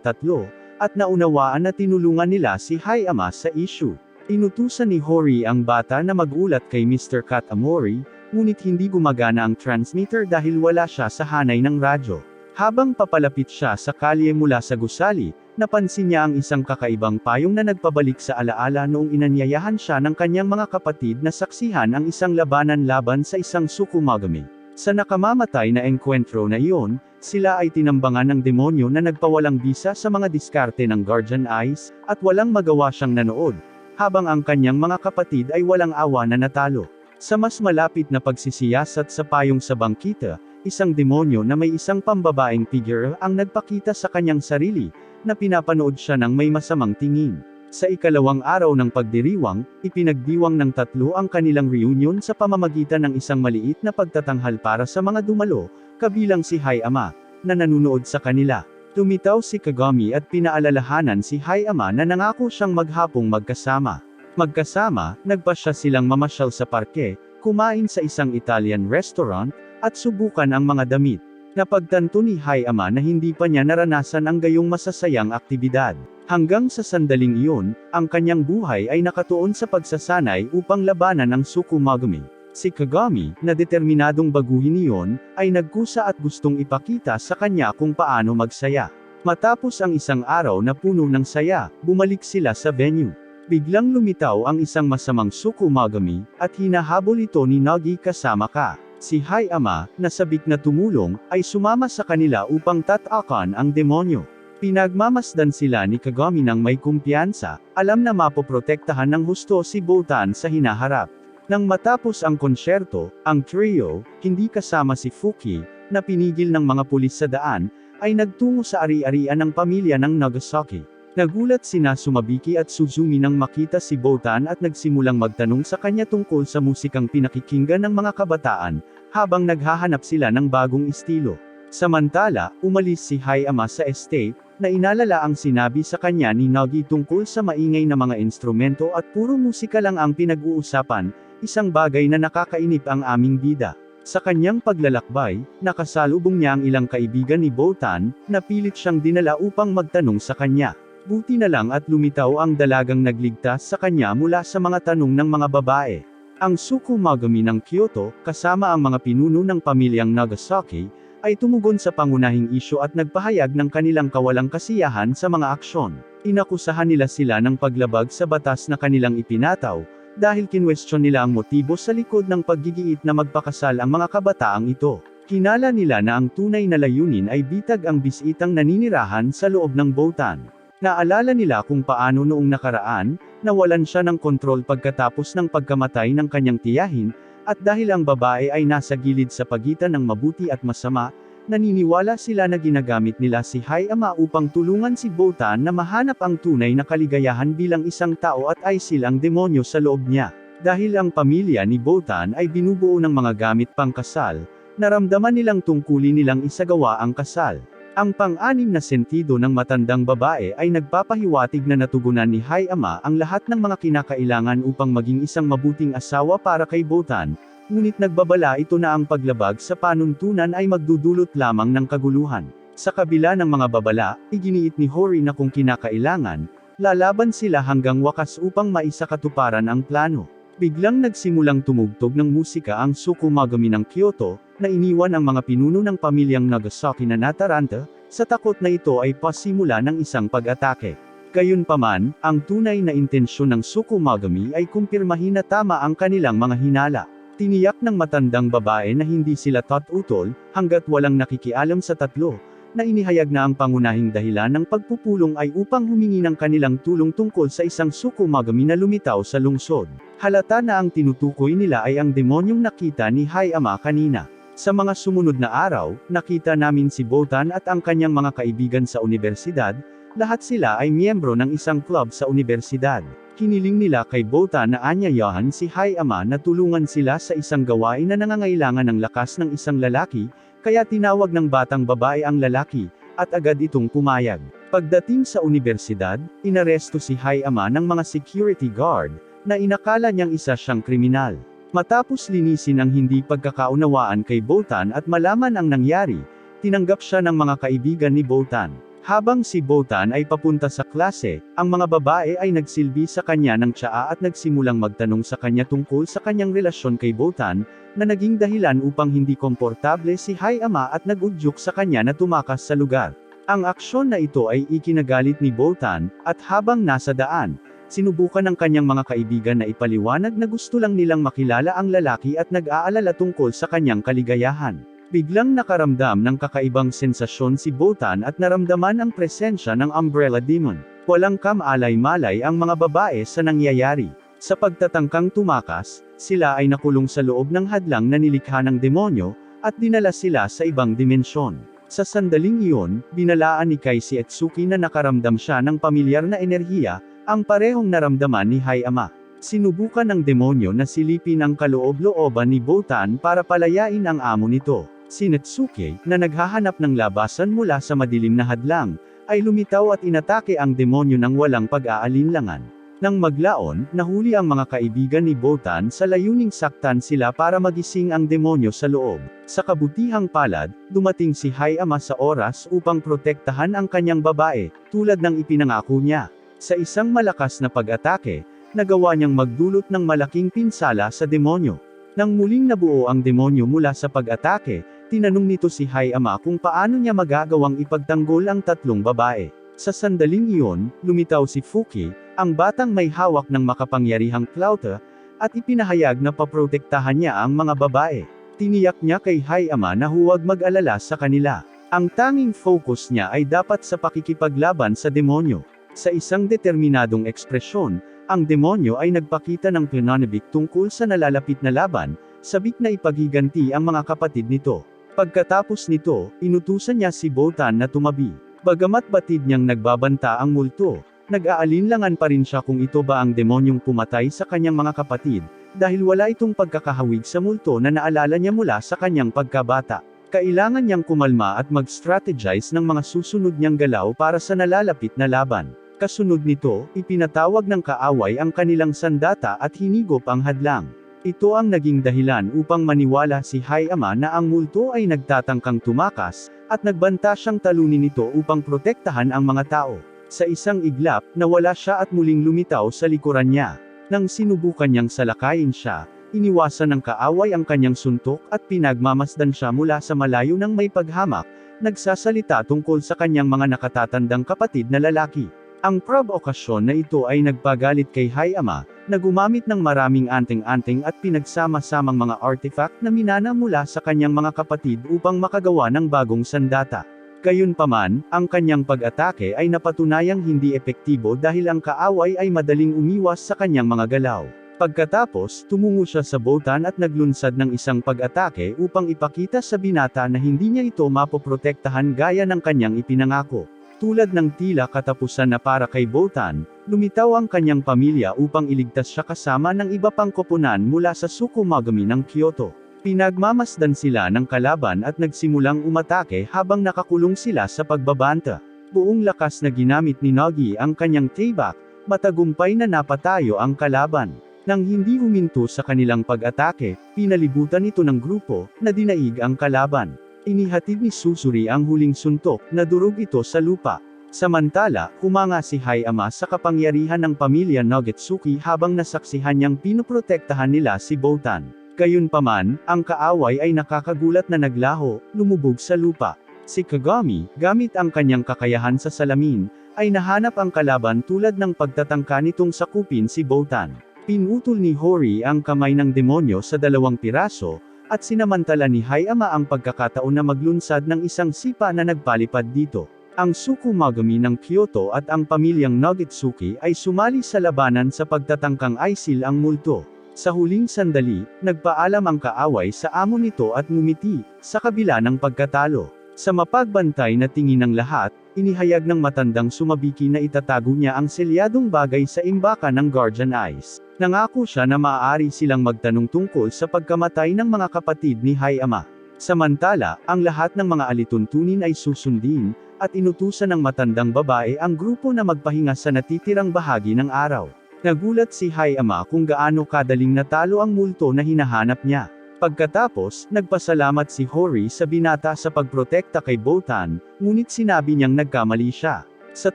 3, at naunawaan na tinulungan nila si Hayama sa issue. Inutusan ni Hori ang bata na magulat kay Mr. Katamori, ngunit hindi gumagana ang transmitter dahil wala siya sa hanay ng radyo. Habang papalapit siya sa kalye mula sa gusali, napansin niya ang isang kakaibang payong na nagpabalik sa alaala noong inanyayahan siya ng kanyang mga kapatid na saksihan ang isang labanan laban sa isang Tsukumogami. Sa nakamamatay na engkwentro na iyon, sila ay tinambangan ng demonyo na nagpawalang bisa sa mga diskarte ng Guardian Eyes, at walang magawa siyang nanood, habang ang kanyang mga kapatid ay walang awa na natalo. Sa mas malapit na pagsisiyasat sa payong sa bangkita, isang demonyo na may isang pambabaeng figure ang nagpakita sa kanyang sarili, na pinapanood siya ng may masamang tingin. Sa ikalawang araw ng pagdiriwang, ipinagdiwang ng 3 ang kanilang reunion sa pamamagitan ng isang maliit na pagtatanghal para sa mga dumalo, kabilang si Hayama, na nanunood sa kanila. Tumitaw si Kagami at pinaalalahanan si Hayama na nangako siyang maghapong magkasama. Magkasama, nagpasya silang mamasyal sa parke, kumain sa isang Italian restaurant, at subukan ang mga damit. Napagtanto ni Hayama na hindi pa niya naranasan ang gayong masasayang aktibidad. Hanggang sa sandaling iyon, ang kanyang buhay ay nakatuon sa pagsasanay upang labanan ang Tsukumogami. Si Kagami, na determinadong baguhin iyon, ay nagkusa at gustong ipakita sa kanya kung paano magsaya. Matapos ang isang araw na puno ng saya, bumalik sila sa venue. Biglang lumitaw ang isang masamang Tsukumogami, at hinahabol ito ni Nagi kasama ka. Si Hayama, na sabik na tumulong, ay sumama sa kanila upang tatakan ang demonyo. Pinagmamasdan sila ni Kagami ng may kumpiyansa, alam na mapoprotektahan ng husto si Botan sa hinaharap. Nang matapos ang konsyerto, ang trio, hindi kasama si Fuki, na pinigil ng mga pulis sa daan, ay nagtungo sa ari-arian ng pamilya ng Nagasaki. Nagulat sina Sumabiki at Suzumi nang makita si Botan at nagsimulang magtanong sa kanya tungkol sa musikang pinakikinggan ng mga kabataan, habang naghahanap sila ng bagong estilo. Samantala, umalis si Hayama sa estate, na inalala ang sinabi sa kanya ni Nagi tungkol sa maingay na mga instrumento at puro musika lang ang pinag-uusapan, isang bagay na nakakainip ang aming bida. Sa kanyang paglalakbay, nakasalubong niya ang ilang kaibigan ni Botan, na pilit siyang dinala upang magtanong sa kanya. Buti na lang at lumitaw ang dalagang nagligtas sa kanya mula sa mga tanong ng mga babae. Ang Tsukumogami ng Kyoto, kasama ang mga pinuno ng pamilyang Nagasaki, ay tumugon sa pangunahing isyu at nagpahayag ng kanilang kawalang kasiyahan sa mga aksyon. Inakusahan nila sila ng paglabag sa batas na kanilang ipinataw, dahil kinwestiyon nila ang motibo sa likod ng paggigiit na magpakasal ang mga kabataang ito. Hinala nila na ang tunay na layunin ay bitag ang bisitang naninirahan sa loob ng Botan. Naalala nila kung paano noong nakaraan, nawalan siya ng kontrol pagkatapos ng pagkamatay ng kanyang tiyahin, at dahil ang babae ay nasa gilid sa pagitan ng mabuti at masama, naniniwala sila na ginagamit nila si Hayama upang tulungan si Botan na mahanap ang tunay na kaligayahan bilang isang tao at ay silang demonyo sa loob niya. Dahil ang pamilya ni Botan ay binubuo ng mga gamit pangkasal, naramdaman nilang tungkulin nilang isagawa ang kasal. Ang pang-anim na sentido ng matandang babae ay nagpapahiwatig na natugunan ni Hayama ang lahat ng mga kinakailangan upang maging isang mabuting asawa para kay Botan, ngunit nagbabala ito na ang paglabag sa panuntunan ay magdudulot lamang ng kaguluhan. Sa kabila ng mga babala, iginiit ni Hori na kung kinakailangan, lalaban sila hanggang wakas upang maisakatuparan ang plano. Biglang nagsimulang tumugtog ng musika ang Tsukumogami ng Kyoto, na iniwan ang mga pinuno ng pamilyang Nagasaki na nataranta, sa takot na ito ay pasimula ng isang pag-atake. Gayunpaman, ang tunay na intensyon ng Tsukumogami ay kumpirmahin na tama ang kanilang mga hinala. Tiniyak ng matandang babae na hindi sila tututol, hanggat walang nakikialam sa 3, na inihayag na ang pangunahing dahilan ng pagpupulong ay upang humingi ng kanilang tulong tungkol sa isang Tsukumogami na lumitaw sa lungsod. Halata na ang tinutukoy nila ay ang demonyong nakita ni Hayama kanina. Sa mga sumunod na araw, nakita namin si Botan at ang kanyang mga kaibigan sa unibersidad, lahat sila ay miyembro ng isang club sa unibersidad. Ikiniling nila kay Botan na anyayahan si Hayama na tulungan sila sa isang gawain na nangangailangan ng lakas ng isang lalaki, kaya tinawag ng batang babae ang lalaki, at agad itong pumayag. Pagdating sa universidad, inaresto si Hayama ng mga security guard, na inakala niyang isa siyang kriminal. Matapos linisin ang hindi pagkakaunawaan kay Botan at malaman ang nangyari, tinanggap siya ng mga kaibigan ni Botan. Habang si Botan ay papunta sa klase, ang mga babae ay nagsilbi sa kanya ng tsaa at nagsimulang magtanong sa kanya tungkol sa kanyang relasyon kay Botan, na naging dahilan upang hindi komportable si Hayama at nag-udyok sa kanya na tumakas sa lugar. Ang aksyon na ito ay ikinagalit ni Botan, at habang nasa daan, sinubukan ng kanyang mga kaibigan na ipaliwanag na gusto lang nilang makilala ang lalaki at nag-aalala tungkol sa kanyang kaligayahan. Biglang nakaramdam ng kakaibang sensasyon si Botan at naramdaman ang presensya ng Umbrella Demon. Walang kamalay-malay ang mga babae sa nangyayari. Sa pagtatangkang tumakas, sila ay nakulong sa loob ng hadlang na nilikha ng demonyo, at dinala sila sa ibang dimensyon. Sa sandaling iyon, binalaan ni Kai si Etsuki na nakaramdam siya ng pamilyar na enerhiya, ang parehong naramdaman ni Hayama. Sinubukan ng demonyo na silipin ang kaloob-looban ni Botan para palayain ang amo nito. Si Netsuke, na naghahanap ng labasan mula sa madilim na hadlang, ay lumitaw at inatake ang demonyo ng walang pag-aalinlangan. Nang maglaon, nahuli ang mga kaibigan ni Botan sa layuning saktan sila para magising ang demonyo sa loob. Sa kabutihang palad, dumating si Hayama sa oras upang protektahan ang kanyang babae, tulad ng ipinangako niya. Sa isang malakas na pag-atake, nagawa niyang magdulot ng malaking pinsala sa demonyo. Nang muling nabuo ang demonyo mula sa pag-atake, tinanong nito si Hayama kung paano niya magagawang ipagtanggol ang tatlong babae. Sa sandaling iyon, lumitaw si Fuki, ang batang may hawak ng makapangyarihang plauta, at ipinahayag na paprotektahan niya ang mga babae. Tiniyak niya kay Hayama na huwag mag-alala sa kanila. Ang tanging focus niya ay dapat sa pakikipaglaban sa demonyo. Sa isang determinadong ekspresyon, ang demonyo ay nagpakita ng pananabik tungkol sa nalalapit na laban, sabik na ipaghiganti ang mga kapatid nito. Pagkatapos nito, inutusan niya si Botan na tumabi. Bagamat batid niyang nagbabanta ang multo, nag-aalinlangan pa rin siya kung ito ba ang demonyong pumatay sa kanyang mga kapatid, dahil wala itong pagkakahawig sa multo na naalala niya mula sa kanyang pagkabata. Kailangan niyang kumalma at mag-strategize ng mga susunod niyang galaw para sa nalalapit na laban. Kasunod nito, ipinatawag ng kaaway ang kanilang sandata at hinigop ang hadlang. Ito ang naging dahilan upang maniwala si Hayama na ang multo ay nagtatangkang tumakas, at nagbanta siyang talunin ito upang protektahan ang mga tao. Sa isang iglap, nawala siya at muling lumitaw sa likuran niya. Nang sinubukan niyang salakayin siya, iniwasan ng kaaway ang kanyang suntok at pinagmamasdan siya mula sa malayo ng may paghamak, nagsasalita tungkol sa kanyang mga nakatatandang kapatid na lalaki. Ang okasyon na ito ay nagpagalit kay Hayama, na gumamit ng maraming anting-anting at pinagsama-samang mga artifact na minana mula sa kanyang mga kapatid upang makagawa ng bagong sandata. Gayunpaman, ang kanyang pag-atake ay napatunayang hindi epektibo dahil ang kaaway ay madaling umiwas sa kanyang mga galaw. Pagkatapos, tumungo siya sa Botan at naglunsad ng isang pag-atake upang ipakita sa binata na hindi niya ito mapoprotektahan gaya ng kanyang ipinangako. Tulad ng tila katapusan na para kay Botan, lumitaw ang kanyang pamilya upang iligtas siya kasama ng iba pang koponan mula sa Tsukumagami ng Kyoto. Pinagmamasdan sila ng kalaban at nagsimulang umatake habang nakakulong sila sa pagbabanta. Buong lakas na ginamit ni Nagi ang kanyang taibak, matagumpay na napatayo ang kalaban. Nang hindi huminto sa kanilang pag-atake, pinalibutan ito ng grupo, na dinaig ang kalaban. Inihatid ni Susuri ang huling suntok, na durog ito sa lupa. Samantala, humanga si Hayama sa kapangyarihan ng pamilya Nogetsuki habang nasaksihan niyang pinoprotektahan nila si Botan. Gayunpaman, ang kaaway ay nakakagulat na naglaho, lumubog sa lupa. Si Kagami, gamit ang kanyang kakayahan sa salamin, ay nahanap ang kalaban tulad ng pagtatangka nitong sakupin si Botan. Pinutol ni Hori ang kamay ng demonyo sa 2 piraso, at sinamantala ni Hayama ang pagkakataon na maglunsad ng isang sipa na nagpalipad dito. Ang Tsukumagami ng Kyoto at ang pamilyang Nogetsuki ay sumali sa labanan sa pagtatangkang isil ang multo. Sa huling sandali, nagpaalam ang kaaway sa amo nito at ngumiti, sa kabila ng pagkatalo. Sa mapagbantay na tingin ng lahat, Inihayag ng matandang sumabiki na itatago niya ang selyadong bagay sa imbakan ng Guardian Eyes. Nangako siya na maaari silang magtanong tungkol sa pagkamatay ng mga kapatid ni Hayama. Samantala, ang lahat ng mga alituntunin ay susundin, at inutusan ng matandang babae ang grupo na magpahinga sa natitirang bahagi ng araw. Nagulat si Hayama kung gaano kadaling natalo ang multo na hinahanap niya. Pagkatapos, nagpasalamat si Hori sa binata sa pagprotekta kay Botan, ngunit sinabi niyang nagkamali siya. Sa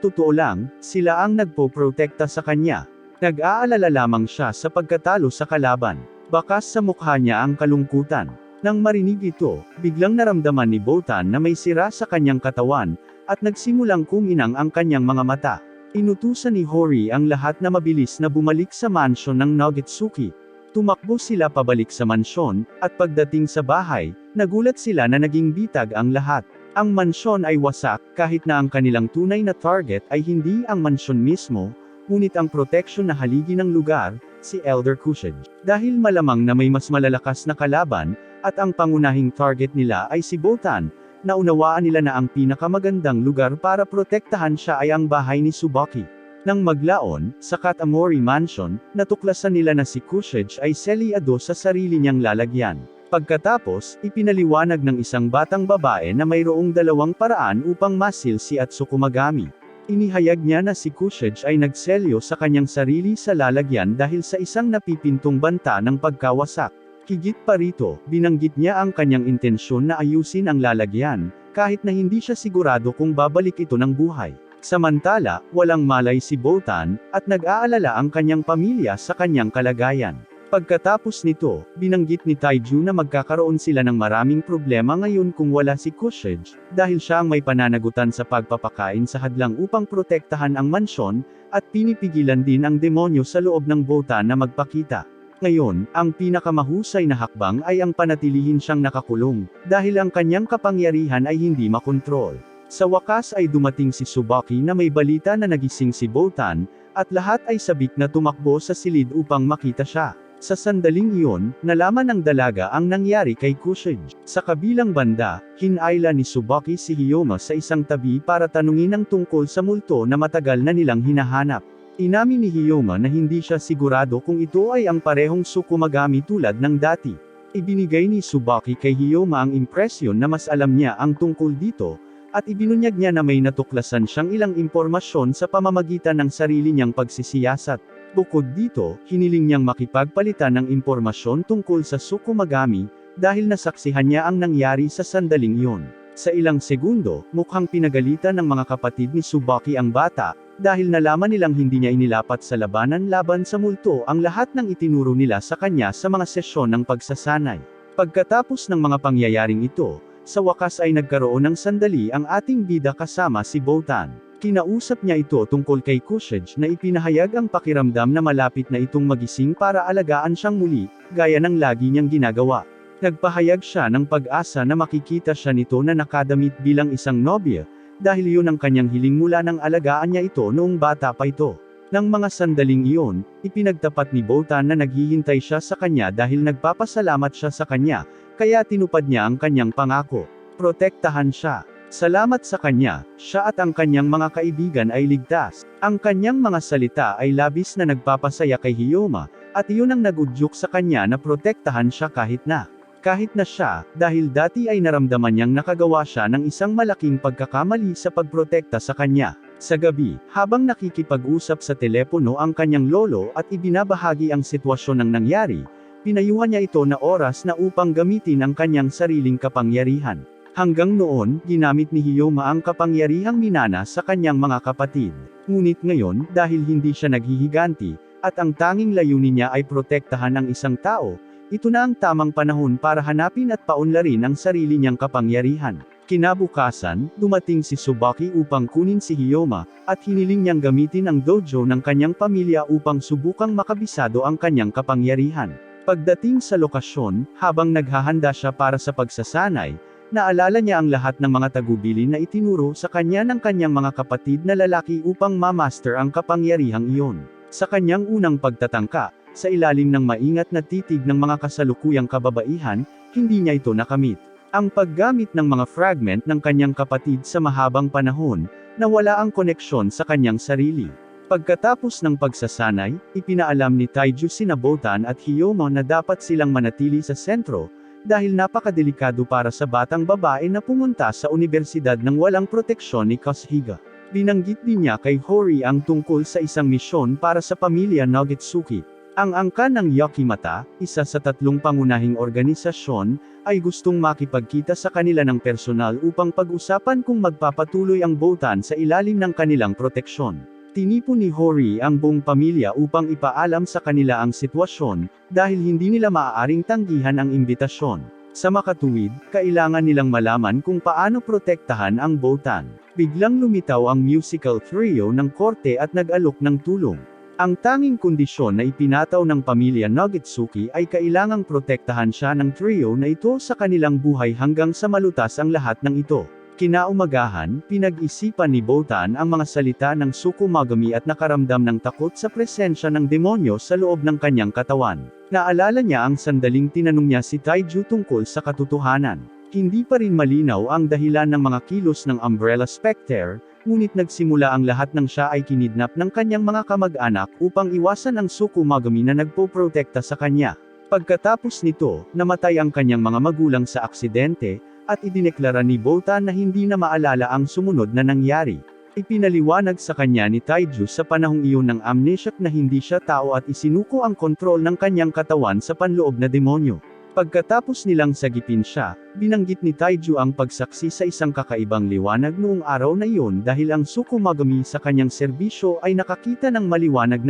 totoo lang, sila ang nagpoprotekta sa kanya. Nag-aalala lamang siya sa pagkatalo sa kalaban. Bakas sa mukha niya ang kalungkutan. Nang marinig ito, biglang naramdaman ni Botan na may sira sa kanyang katawan, at nagsimulang kuminang ang kanyang mga mata. Inutusan ni Hori ang lahat na mabilis na bumalik sa mansyon ng Nagetsuki. Tumakbo sila pabalik sa mansyon, at pagdating sa bahay, nagulat sila na naging bitag ang lahat. Ang mansyon ay wasak, kahit na ang kanilang tunay na target ay hindi ang mansyon mismo, ngunit ang proteksyon na haligi ng lugar, si Elder Kushage. Dahil malamang na may mas malalakas na kalaban, at ang pangunahing target nila ay si Botan, naunawaan nila na ang pinakamagandang lugar para protektahan siya ay ang bahay ni Tsubaki. Nang maglaon, sa Katamori Mansion, natuklasan nila na si Kushage ay selyado sa sarili niyang lalagyan. Pagkatapos, ipinaliwanag ng isang batang babae na mayroong dalawang paraan upang masil si Atsukumagami. Inihayag niya na si Kushage ay nagselyo sa kanyang sarili sa lalagyan dahil sa isang napipintong banta ng pagkawasak. Higit pa rito, binanggit niya ang kanyang intensyon na ayusin ang lalagyan, kahit na hindi siya sigurado kung babalik ito ng buhay. Samantala, walang malay si Botan, at nag-aalala ang kanyang pamilya sa kanyang kalagayan. Pagkatapos nito, binanggit ni Taiju na magkakaroon sila ng maraming problema ngayon kung wala si Kushage, dahil siya ang may pananagutan sa pagpapakain sa hadlang upang protektahan ang mansyon, at pinipigilan din ang demonyo sa loob ng Botan na magpakita. Ngayon, ang pinakamahusay na hakbang ay ang panatilihin siyang nakakulong, dahil ang kanyang kapangyarihan ay hindi makontrol. Sa wakas ay dumating si Tsubaki na may balita na nagising si Botan, at lahat ay sabik na tumakbo sa silid upang makita siya. Sa sandaling iyon, nalaman ng dalaga ang nangyari kay Kushage. Sa kabilang banda, hinayla ni Tsubaki si Hiyoma sa isang tabi para tanungin ang tungkol sa multo na matagal na nilang hinahanap. Inamin ni Hiyoma na hindi siya sigurado kung ito ay ang parehong Tsukumagami tulad ng dati. Ibinigay ni Tsubaki kay Hiyoma ang impresyon na mas alam niya ang tungkol dito, at ibinunyag niya na may natuklasan siyang ilang impormasyon sa pamamagitan ng sarili niyang pagsisiyasat. Bukod dito, hiniling niyang makipagpalitan ng impormasyon tungkol sa Tsukumagami, dahil nasaksihan niya ang nangyari sa sandaling iyon. Sa ilang segundo, mukhang pinagalitan ng mga kapatid ni Tsubaki ang bata, dahil nalaman nilang hindi niya inilapat sa labanan laban sa multo ang lahat ng itinuro nila sa kanya sa mga sesyon ng pagsasanay. Pagkatapos ng mga pangyayaring ito, sa wakas ay nagkaroon ng sandali ang ating bida kasama si Botan. Kinausap niya ito tungkol kay Kushage na ipinahayag ang pakiramdam na malapit na itong magising para alagaan siyang muli, gaya ng lagi niyang ginagawa. Nagpahayag siya ng pag-asa na makikita siya nito na nakadamit bilang isang nobya, dahil yun ang kanyang hiling mula nang alagaan niya ito noong bata pa ito. Nang mga sandaling iyon, ipinagtapat ni Botan na naghihintay siya sa kanya dahil nagpapasalamat siya sa kanya, kaya tinupad niya ang kanyang pangako. Protektahan siya. Salamat sa kanya, siya at ang kanyang mga kaibigan ay ligtas. Ang kanyang mga salita ay labis na nagpapasaya kay Hiyoma, at iyon ang nagudyok sa kanya na protektahan siya kahit na siya, dahil dati ay naramdaman niyang nakagawa siya ng isang malaking pagkakamali sa pagprotekta sa kanya. Sa gabi, habang nakikipag-usap sa telepono ang kanyang lolo at ibinabahagi ang sitwasyon ng nangyari, pinayuhan niya ito na oras na upang gamitin ang kanyang sariling kapangyarihan. Hanggang noon, ginamit ni Hiyoma ang kapangyarihang minana sa kanyang mga kapatid. Ngunit ngayon, dahil hindi siya naghihiganti, at ang tanging layunin niya ay protektahan ang isang tao, ito na ang tamang panahon para hanapin at paunlarin ang sarili niyang kapangyarihan. Kinabukasan, dumating si Tsubaki upang kunin si Hiyoma, at hiniling niyang gamitin ang dojo ng kanyang pamilya upang subukang makabisado ang kanyang kapangyarihan. Pagdating sa lokasyon, habang naghahanda siya para sa pagsasanay, naalala niya ang lahat ng mga tagubilin na itinuro sa kanya ng kanyang mga kapatid na lalaki upang ma-master ang kapangyarihang iyon. Sa kanyang unang pagtatangka, sa ilalim ng maingat na titig ng mga kasalukuyang kababaihan, hindi niya ito nakamit. Ang paggamit ng mga fragment ng kanyang kapatid sa mahabang panahon, na wala ang koneksyon sa kanyang sarili. Pagkatapos ng pagsasanay, ipinaalam ni Taiju sina Botan at Hyomo na dapat silang manatili sa sentro, dahil napakadelikado para sa batang babae na pumunta sa universidad ng walang proteksyon ni Koshige. Binanggit din niya kay Hori ang tungkol sa isang misyon para sa pamilya Nogitsuki. Ang angkan ng Yakimata, isa sa 3 pangunahing organisasyon, ay gustong makipagkita sa kanila ng personal upang pag-usapan kung magpapatuloy ang Botan sa ilalim ng kanilang proteksyon. Tinipon ni Hori ang buong pamilya upang ipaalam sa kanila ang sitwasyon, dahil hindi nila maaaring tanggihan ang imbitasyon. Sa makatuwid, kailangan nilang malaman kung paano protektahan ang Botan. Biglang lumitaw ang musical trio ng korte at nag-alok ng tulong. Ang tanging kondisyon na ipinataw ng pamilya Nogitsuki ay kailangang protektahan siya ng trio na ito sa kanilang buhay hanggang sa malutas ang lahat ng ito. Kinaumagahan, pinag-isipan ni Botan ang mga salita ng Tsukumogami at nakaramdam ng takot sa presensya ng demonyo sa loob ng kanyang katawan. Naalala niya ang sandaling tinanong niya si Taiju tungkol sa katotohanan. Hindi pa rin malinaw ang dahilan ng mga kilos ng Umbrella Spectre, ngunit nagsimula ang lahat nang siya ay kinidnap ng kanyang mga kamag-anak upang iwasan ang Tsukumogami na nagpoprotekta sa kanya. Pagkatapos nito, namatay ang kanyang mga magulang sa aksidente, at idineklara ni Botan na hindi na maalala ang sumunod na nangyari. Ipinaliwanag sa kanya ni Taiju sa panahong iyon ng amnesiac na hindi siya tao at isinuko ang kontrol ng kanyang katawan sa panloob na demonyo. Pagkatapos nilang sagipin siya, binanggit ni Taiju ang pagsaksi sa isang kakaibang liwanag noong araw na iyon dahil ang Tsukumogami sa kanyang serbisyo ay nakakita ng maliwanag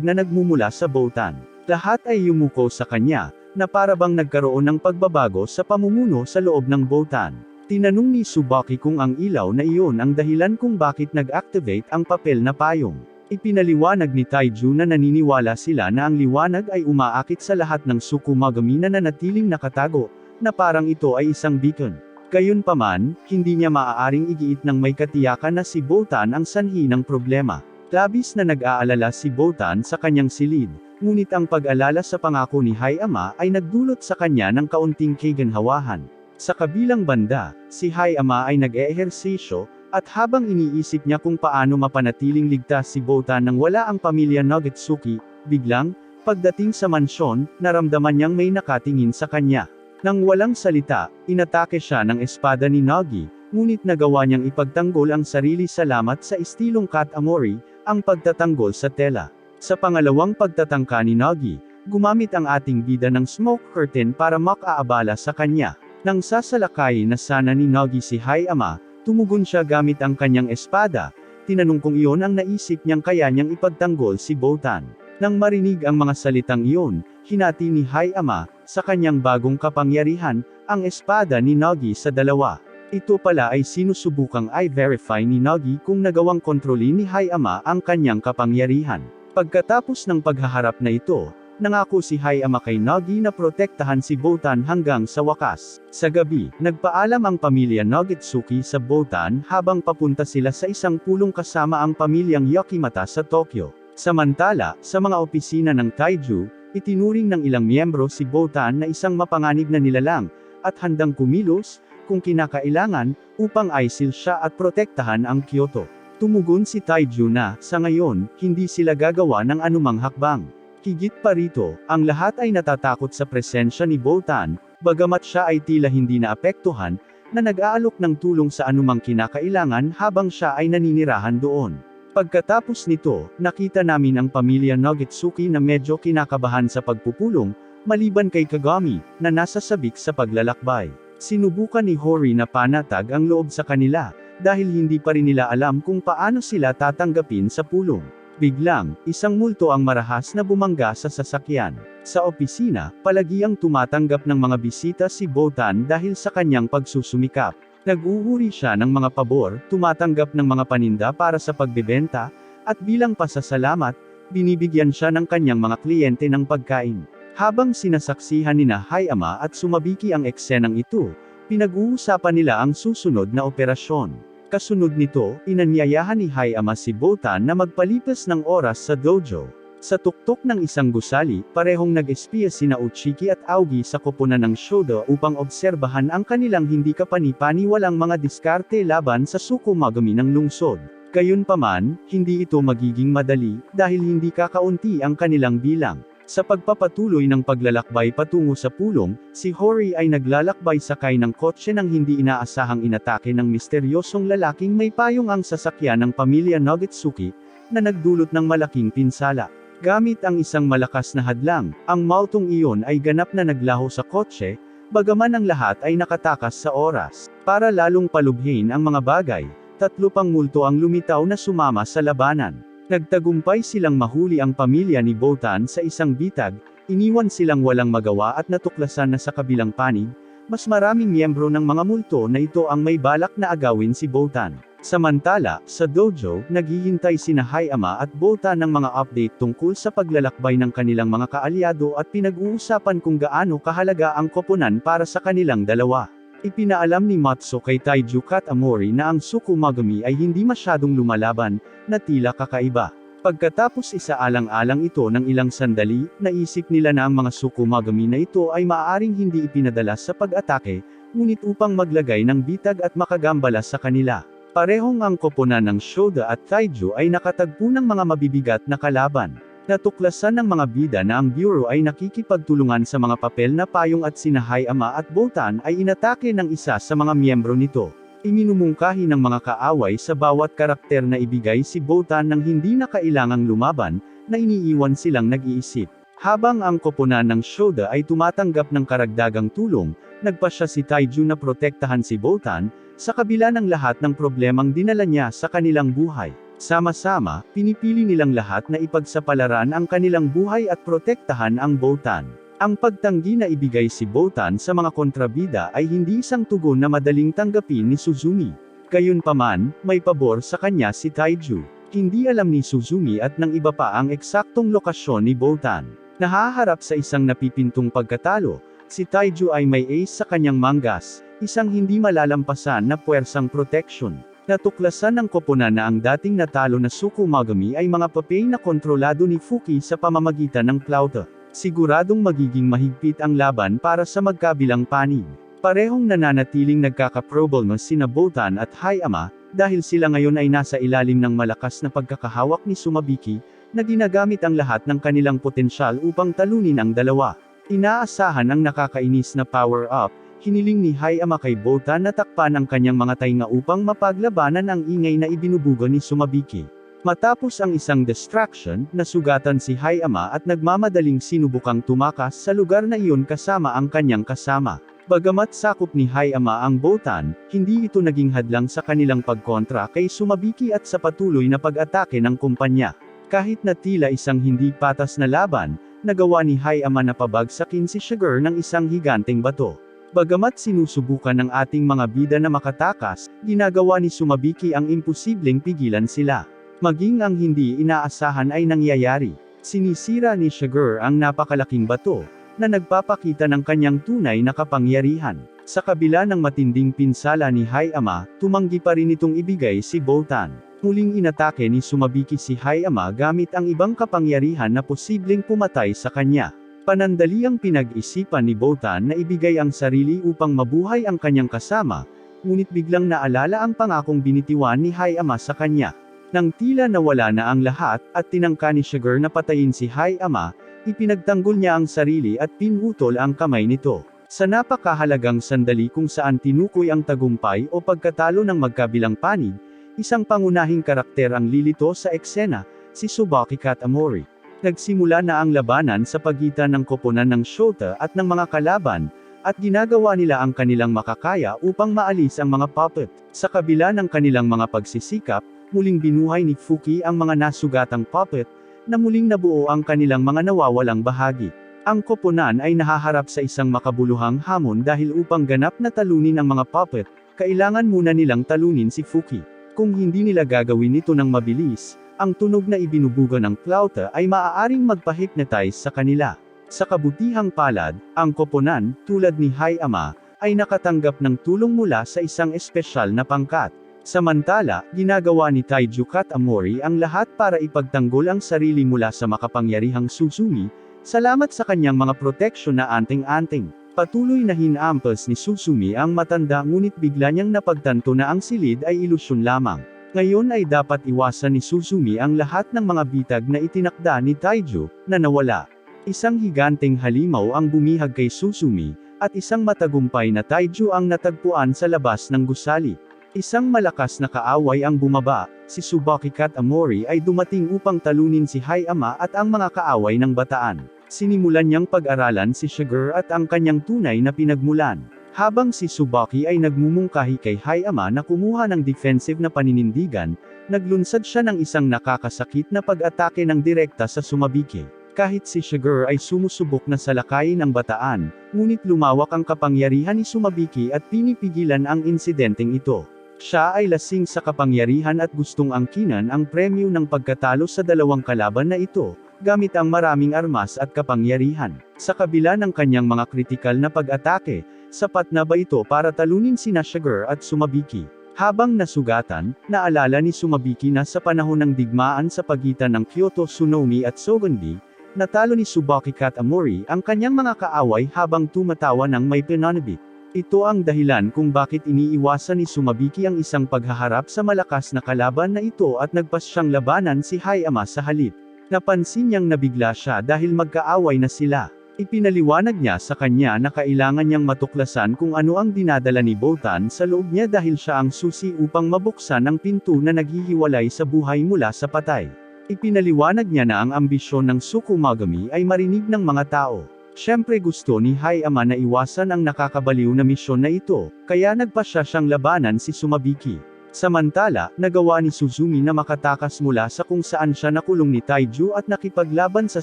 na nagmumula sa Botan. Lahat ay yumuko sa kanya, na parabang nagkaroon ng pagbabago sa pamumuno sa loob ng Botan. Tinanong ni Tsubaki kung ang ilaw na iyon ang dahilan kung bakit nag-activate ang papel na payong. Ipinaliwanag ni Taiju na naniniwala sila na ang liwanag ay umaakit sa lahat ng Tsukumogami na nanatiling nakatago, na parang ito ay isang beacon. Gayunpaman, hindi niya maaaring igiit ng may katiyakan na si Botan ang sanhi ng problema. Labis na nag-aalala si Botan sa kanyang silid, ngunit ang pag-alala sa pangako ni Hayama ay nagdulot sa kanya ng kaunting kaginhawahan. Sa kabilang banda, si Hayama ay nag-eehersisyo, at habang iniisip niya kung paano mapanatiling ligtas si Botan nang wala ang pamilya Nogitsuki, biglang, pagdating sa mansyon, naramdaman niyang may nakatingin sa kanya. Nang walang salita, inatake siya ng espada ni Nogi, ngunit nagawa niyang ipagtanggol ang sarili salamat sa estilong Katamori, ang pagtatanggol sa tela. Sa pangalawang pagtatangka ni Nogi, gumamit ang ating bida ng smoke curtain para makaabala sa kanya. Nang sasalakay na sana ni Nogi si Hayama, tumugon siya gamit ang kanyang espada. Tinanong kung iyon ang naisip niyang kaya niyang ipagtanggol si Botan. Nang marinig ang mga salitang iyon, hinati ni Hayama, sa kanyang bagong kapangyarihan, ang espada ni Nogi sa dalawa. Ito pala ay sinusubukang i-verify ni Nogi kung nagawang kontrolin ni Hayama ang kanyang kapangyarihan. Pagkatapos ng paghaharap na ito, nangako si Hayama kay Nogi na protektahan si Botan hanggang sa wakas. Sa gabi, nagpaalam ang pamilya Nogitsuki sa Botan habang papunta sila sa isang pulong kasama ang pamilyang Yakimata sa Tokyo. Samantala, sa mga opisina ng Taiju, itinuring ng ilang miyembro si Botan na isang mapanganib na nilalang, at handang kumilos, kung kinakailangan, upang aisil siya at protektahan ang Kyoto. Tumugon si Taiju na, sa ngayon, hindi sila gagawa ng anumang hakbang. Higit pa rito, ang lahat ay natatakot sa presensya ni Botan, bagamat siya ay tila hindi naapektuhan, na nag-aalok ng tulong sa anumang kinakailangan habang siya ay naninirahan doon. Pagkatapos nito, nakita namin ang pamilya Nogitsuki na medyo kinakabahan sa pagpupulong, maliban kay Kagami, na nasa sabik sa paglalakbay. Sinubukan ni Hori na panatag ang loob sa kanila, dahil hindi pa rin nila alam kung paano sila tatanggapin sa pulong. Biglang, isang multo ang marahas na bumangga sa sasakyan. Sa opisina, palagiang tumatanggap ng mga bisita si Botan dahil sa kanyang pagsusumikap. Nag-uuri siya ng mga pabor, tumatanggap ng mga paninda para sa pagbebenta, at bilang pasasalamat, binibigyan siya ng kanyang mga kliyente ng pagkain. Habang sinasaksihan nina Hayama at Sumabiki ang eksenang ito, pinag-uusapan nila ang susunod na operasyon. Kasunod nito, inanyayahan ni Hayama si Botan na magpalipas ng oras sa dojo. Sa tuktok ng isang gusali, parehong nag-espiya sina Uchiki at Aogi sa koponan ng Shoda upang obserbahan ang kanilang hindi kapani-paniwalang mga diskarte laban sa Tsukumagami ng lungsod. Gayunpaman, hindi ito magiging madali, dahil hindi kakaunti ang kanilang bilang. Sa pagpapatuloy ng paglalakbay patungo sa pulong, si Hori ay naglalakbay sakay ng kotse nang hindi inaasahang inatake ng misteryosong lalaking may payong ang sasakyan ng pamilya Nogetsuki, na nagdulot ng malaking pinsala. Gamit ang isang malakas na hadlang, ang multong iyon ay ganap na naglaho sa kotse, bagaman ang lahat ay nakatakas sa oras. Para lalong palubhin ang mga bagay, 3 pang multo ang lumitaw na sumama sa labanan. Nagtagumpay silang mahuli ang pamilya ni Botan sa isang bitag, iniwan silang walang magawa at natuklasan na sa kabilang panig, mas maraming miyembro ng mga multo na ito ang may balak na agawin si Botan. Samantala, sa dojo, naghihintay sina Hayama at Botan ng mga update tungkol sa paglalakbay ng kanilang mga kaalyado at pinag-uusapan kung gaano kahalaga ang koponan para sa kanilang dalawa. Ipinaalam ni Matsu kay Taiju Katamori na ang Tsukumagami ay hindi masyadong lumalaban, na tila kakaiba. Pagkatapos isaalang-alang ito ng ilang sandali, naisip nila na ang mga Tsukumagami na ito ay maaaring hindi ipinadala sa pag-atake, ngunit upang maglagay ng bitag at makagambala sa kanila. Parehong ang koponan ng Shoda at Taiju ay nakatagpo ng mga mabibigat na kalaban. Natuklasan ng mga bida na ang Bureau ay nakikipagtulungan sa mga papel na payong at sina Hayama at Botan ay inatake ng isa sa mga miyembro nito. Iminumungkahi ng mga kaaway sa bawat karakter na ibigay si Botan nang hindi na kailangang lumaban, na iniiwan silang nag-iisip. Habang ang koponan ng Shoda ay tumatanggap ng karagdagang tulong, nagpasya si Taiju na protektahan si Botan, sa kabila ng lahat ng problemang dinala niya sa kanilang buhay. Sama-sama, pinipili nilang lahat na ipagsapalaran ang kanilang buhay at protektahan ang Botan. Ang pagtanggi na ibigay si Botan sa mga kontrabida ay hindi isang tugon na madaling tanggapin ni Suzumi. Gayunpaman, may pabor sa kanya si Taiju. Hindi alam ni Suzumi at ng iba pa ang eksaktong lokasyon ni Botan. Nahaharap sa isang napipintong pagkatalo, si Taiju ay may ace sa kanyang mangas, isang hindi malalampasan na puwersang protection. Natuklasan ng koponan na ang dating natalo na Tsukumagami ay mga papel na kontrolado ni Fuki sa pamamagitan ng Plauta. Siguradong magiging mahigpit ang laban para sa magkabilang panig. Parehong nananatiling nagkakaproblema sina Botan at Hayama, dahil sila ngayon ay nasa ilalim ng malakas na pagkakahawak ni Sumabiki, na ginagamit ang lahat ng kanilang potensyal upang talunin ang dalawa. Inaasahan ang nakakainis na power-up. Hiniling ni Hayama kay Botan na takpan ang kanyang mga tainga upang mapaglabanan ang ingay na ibinubuga ni Sumabiki. Matapos ang isang distraction, nasugatan si Hayama at nagmamadaling sinubukang tumakas sa lugar na iyon kasama ang kanyang kasama. Bagamat sakop ni Hayama ang Botan, hindi ito naging hadlang sa kanilang pagkontra kay Sumabiki at sa patuloy na pag-atake ng kumpanya. Kahit na tila isang hindi patas na laban, nagawa ni Hayama na pabagsakin si Sugar ng isang higanteng bato. Bagamat sinusubukan ng ating mga bida na makatakas, ginagawa ni Sumabiki ang imposibleng pigilan sila. Maging ang hindi inaasahan ay nangyayari. Sinisira ni Sugar ang napakalaking bato, na nagpapakita ng kanyang tunay na kapangyarihan. Sa kabila ng matinding pinsala ni Hayama, tumanggi pa rin itong ibigay si Botan. Muling inatake ni Sumabiki si Hayama gamit ang ibang kapangyarihan na posibleng pumatay sa kanya. Panandaliang pinag-isipan ni Botan na ibigay ang sarili upang mabuhay ang kanyang kasama, ngunit biglang naalala ang pangakong binitiwan ni Hayama sa kanya. Nang tila nawala na ang lahat, at tinangka ni Sugar na patayin si Hayama, ipinagtanggol niya ang sarili at pinutol ang kamay nito. Sa napakahalagang sandali kung saan tinukoy ang tagumpay o pagkatalo ng magkabilang panig, isang pangunahing karakter ang lilito sa eksena, si Tsubaki Katamori. Nagsimula na ang labanan sa pagitan ng koponan ng Shota at ng mga kalaban, at ginagawa nila ang kanilang makakaya upang maalis ang mga puppet. Sa kabila ng kanilang mga pagsisikap, muling binuhay ni Fuki ang mga nasugatang puppet, na muling nabuo ang kanilang mga nawawalang bahagi. Ang koponan ay nahaharap sa isang makabuluhang hamon dahil upang ganap na talunin ang mga puppet, kailangan muna nilang talunin si Fuki. Kung hindi nila gagawin ito ng mabilis, ang tunog na ibinubuga ng Plauta ay maaaring magpa-hypnotize sa kanila. Sa kabutihang palad, ang koponan, tulad ni Hayama, ay nakatanggap ng tulong mula sa isang espesyal na pangkat. Samantala, ginagawa ni Taiju Katamori ang lahat para ipagtanggol ang sarili mula sa makapangyarihang Suzumi, salamat sa kanyang mga proteksyon na anting-anting. Patuloy na hinampas ni Suzumi ang matanda ngunit bigla niyang napagtanto na ang silid ay ilusyon lamang. Ngayon ay dapat iwasan ni Suzumi ang lahat ng mga bitag na itinakda ni Taiju, na nawala. Isang higanteng halimaw ang bumihag kay Suzumi, at isang matagumpay na Taiju ang natagpuan sa labas ng gusali. Isang malakas na kaaway ang bumaba, si Tsubaki Katamori ay dumating upang talunin si Hayama at ang mga kaaway ng bataan. Sinimulan niyang pag-aralan si Shiger at ang kanyang tunay na pinagmulan. Habang si Tsubaki ay nagmumungkahi kay Hayama na kumuha ng defensive na paninindigan, naglunsad siya ng isang nakakasakit na pag-atake ng direkta sa Sumabiki. Kahit si Shiger ay sumusubok na salakayin ang bataan, ngunit lumawak ang kapangyarihan ni Sumabiki at pinipigilan ang insidenteng ito. Siya ay lasing sa kapangyarihan at gustong angkinan ang premyo ng pagkatalo sa dalawang kalaban na ito, gamit ang maraming armas at kapangyarihan. Sa kabila ng kanyang mga kritikal na pag-atake, sapat na ba ito para talunin sina Shiger at Sumabiki? Habang nasugatan, naalala ni Sumabiki na sa panahon ng digmaan sa pagitan ng Kyoto Tsunomi at Sogonbi, natalo ni Tsubaki Katamori ang kanyang mga kaaway habang tumatawa ng may pananabik. Ito ang dahilan kung bakit iniiwasan ni Sumabiki ang isang paghaharap sa malakas na kalaban na ito at nagpasyang labanan si Hayama sa halip. Napansin niyang nabigla siya dahil magkaaway na sila. Ipinaliwanag niya sa kanya na kailangan niyang matuklasan kung ano ang dinadala ni Botan sa loob niya dahil siya ang susi upang mabuksan ang pinto na naghihiwalay sa buhay mula sa patay. Ipinaliwanag niya na ang ambisyon ng Tsukumagami ay marinig ng mga tao. Siyempre gusto ni Hayama na iwasan ang nakakabaliw na misyon na ito, kaya nagpasya siyang labanan si Sumabiki. Samantala, nagawa ni Suzumi na makatakas mula sa kung saan siya nakulong ni Taiju at nakipaglaban sa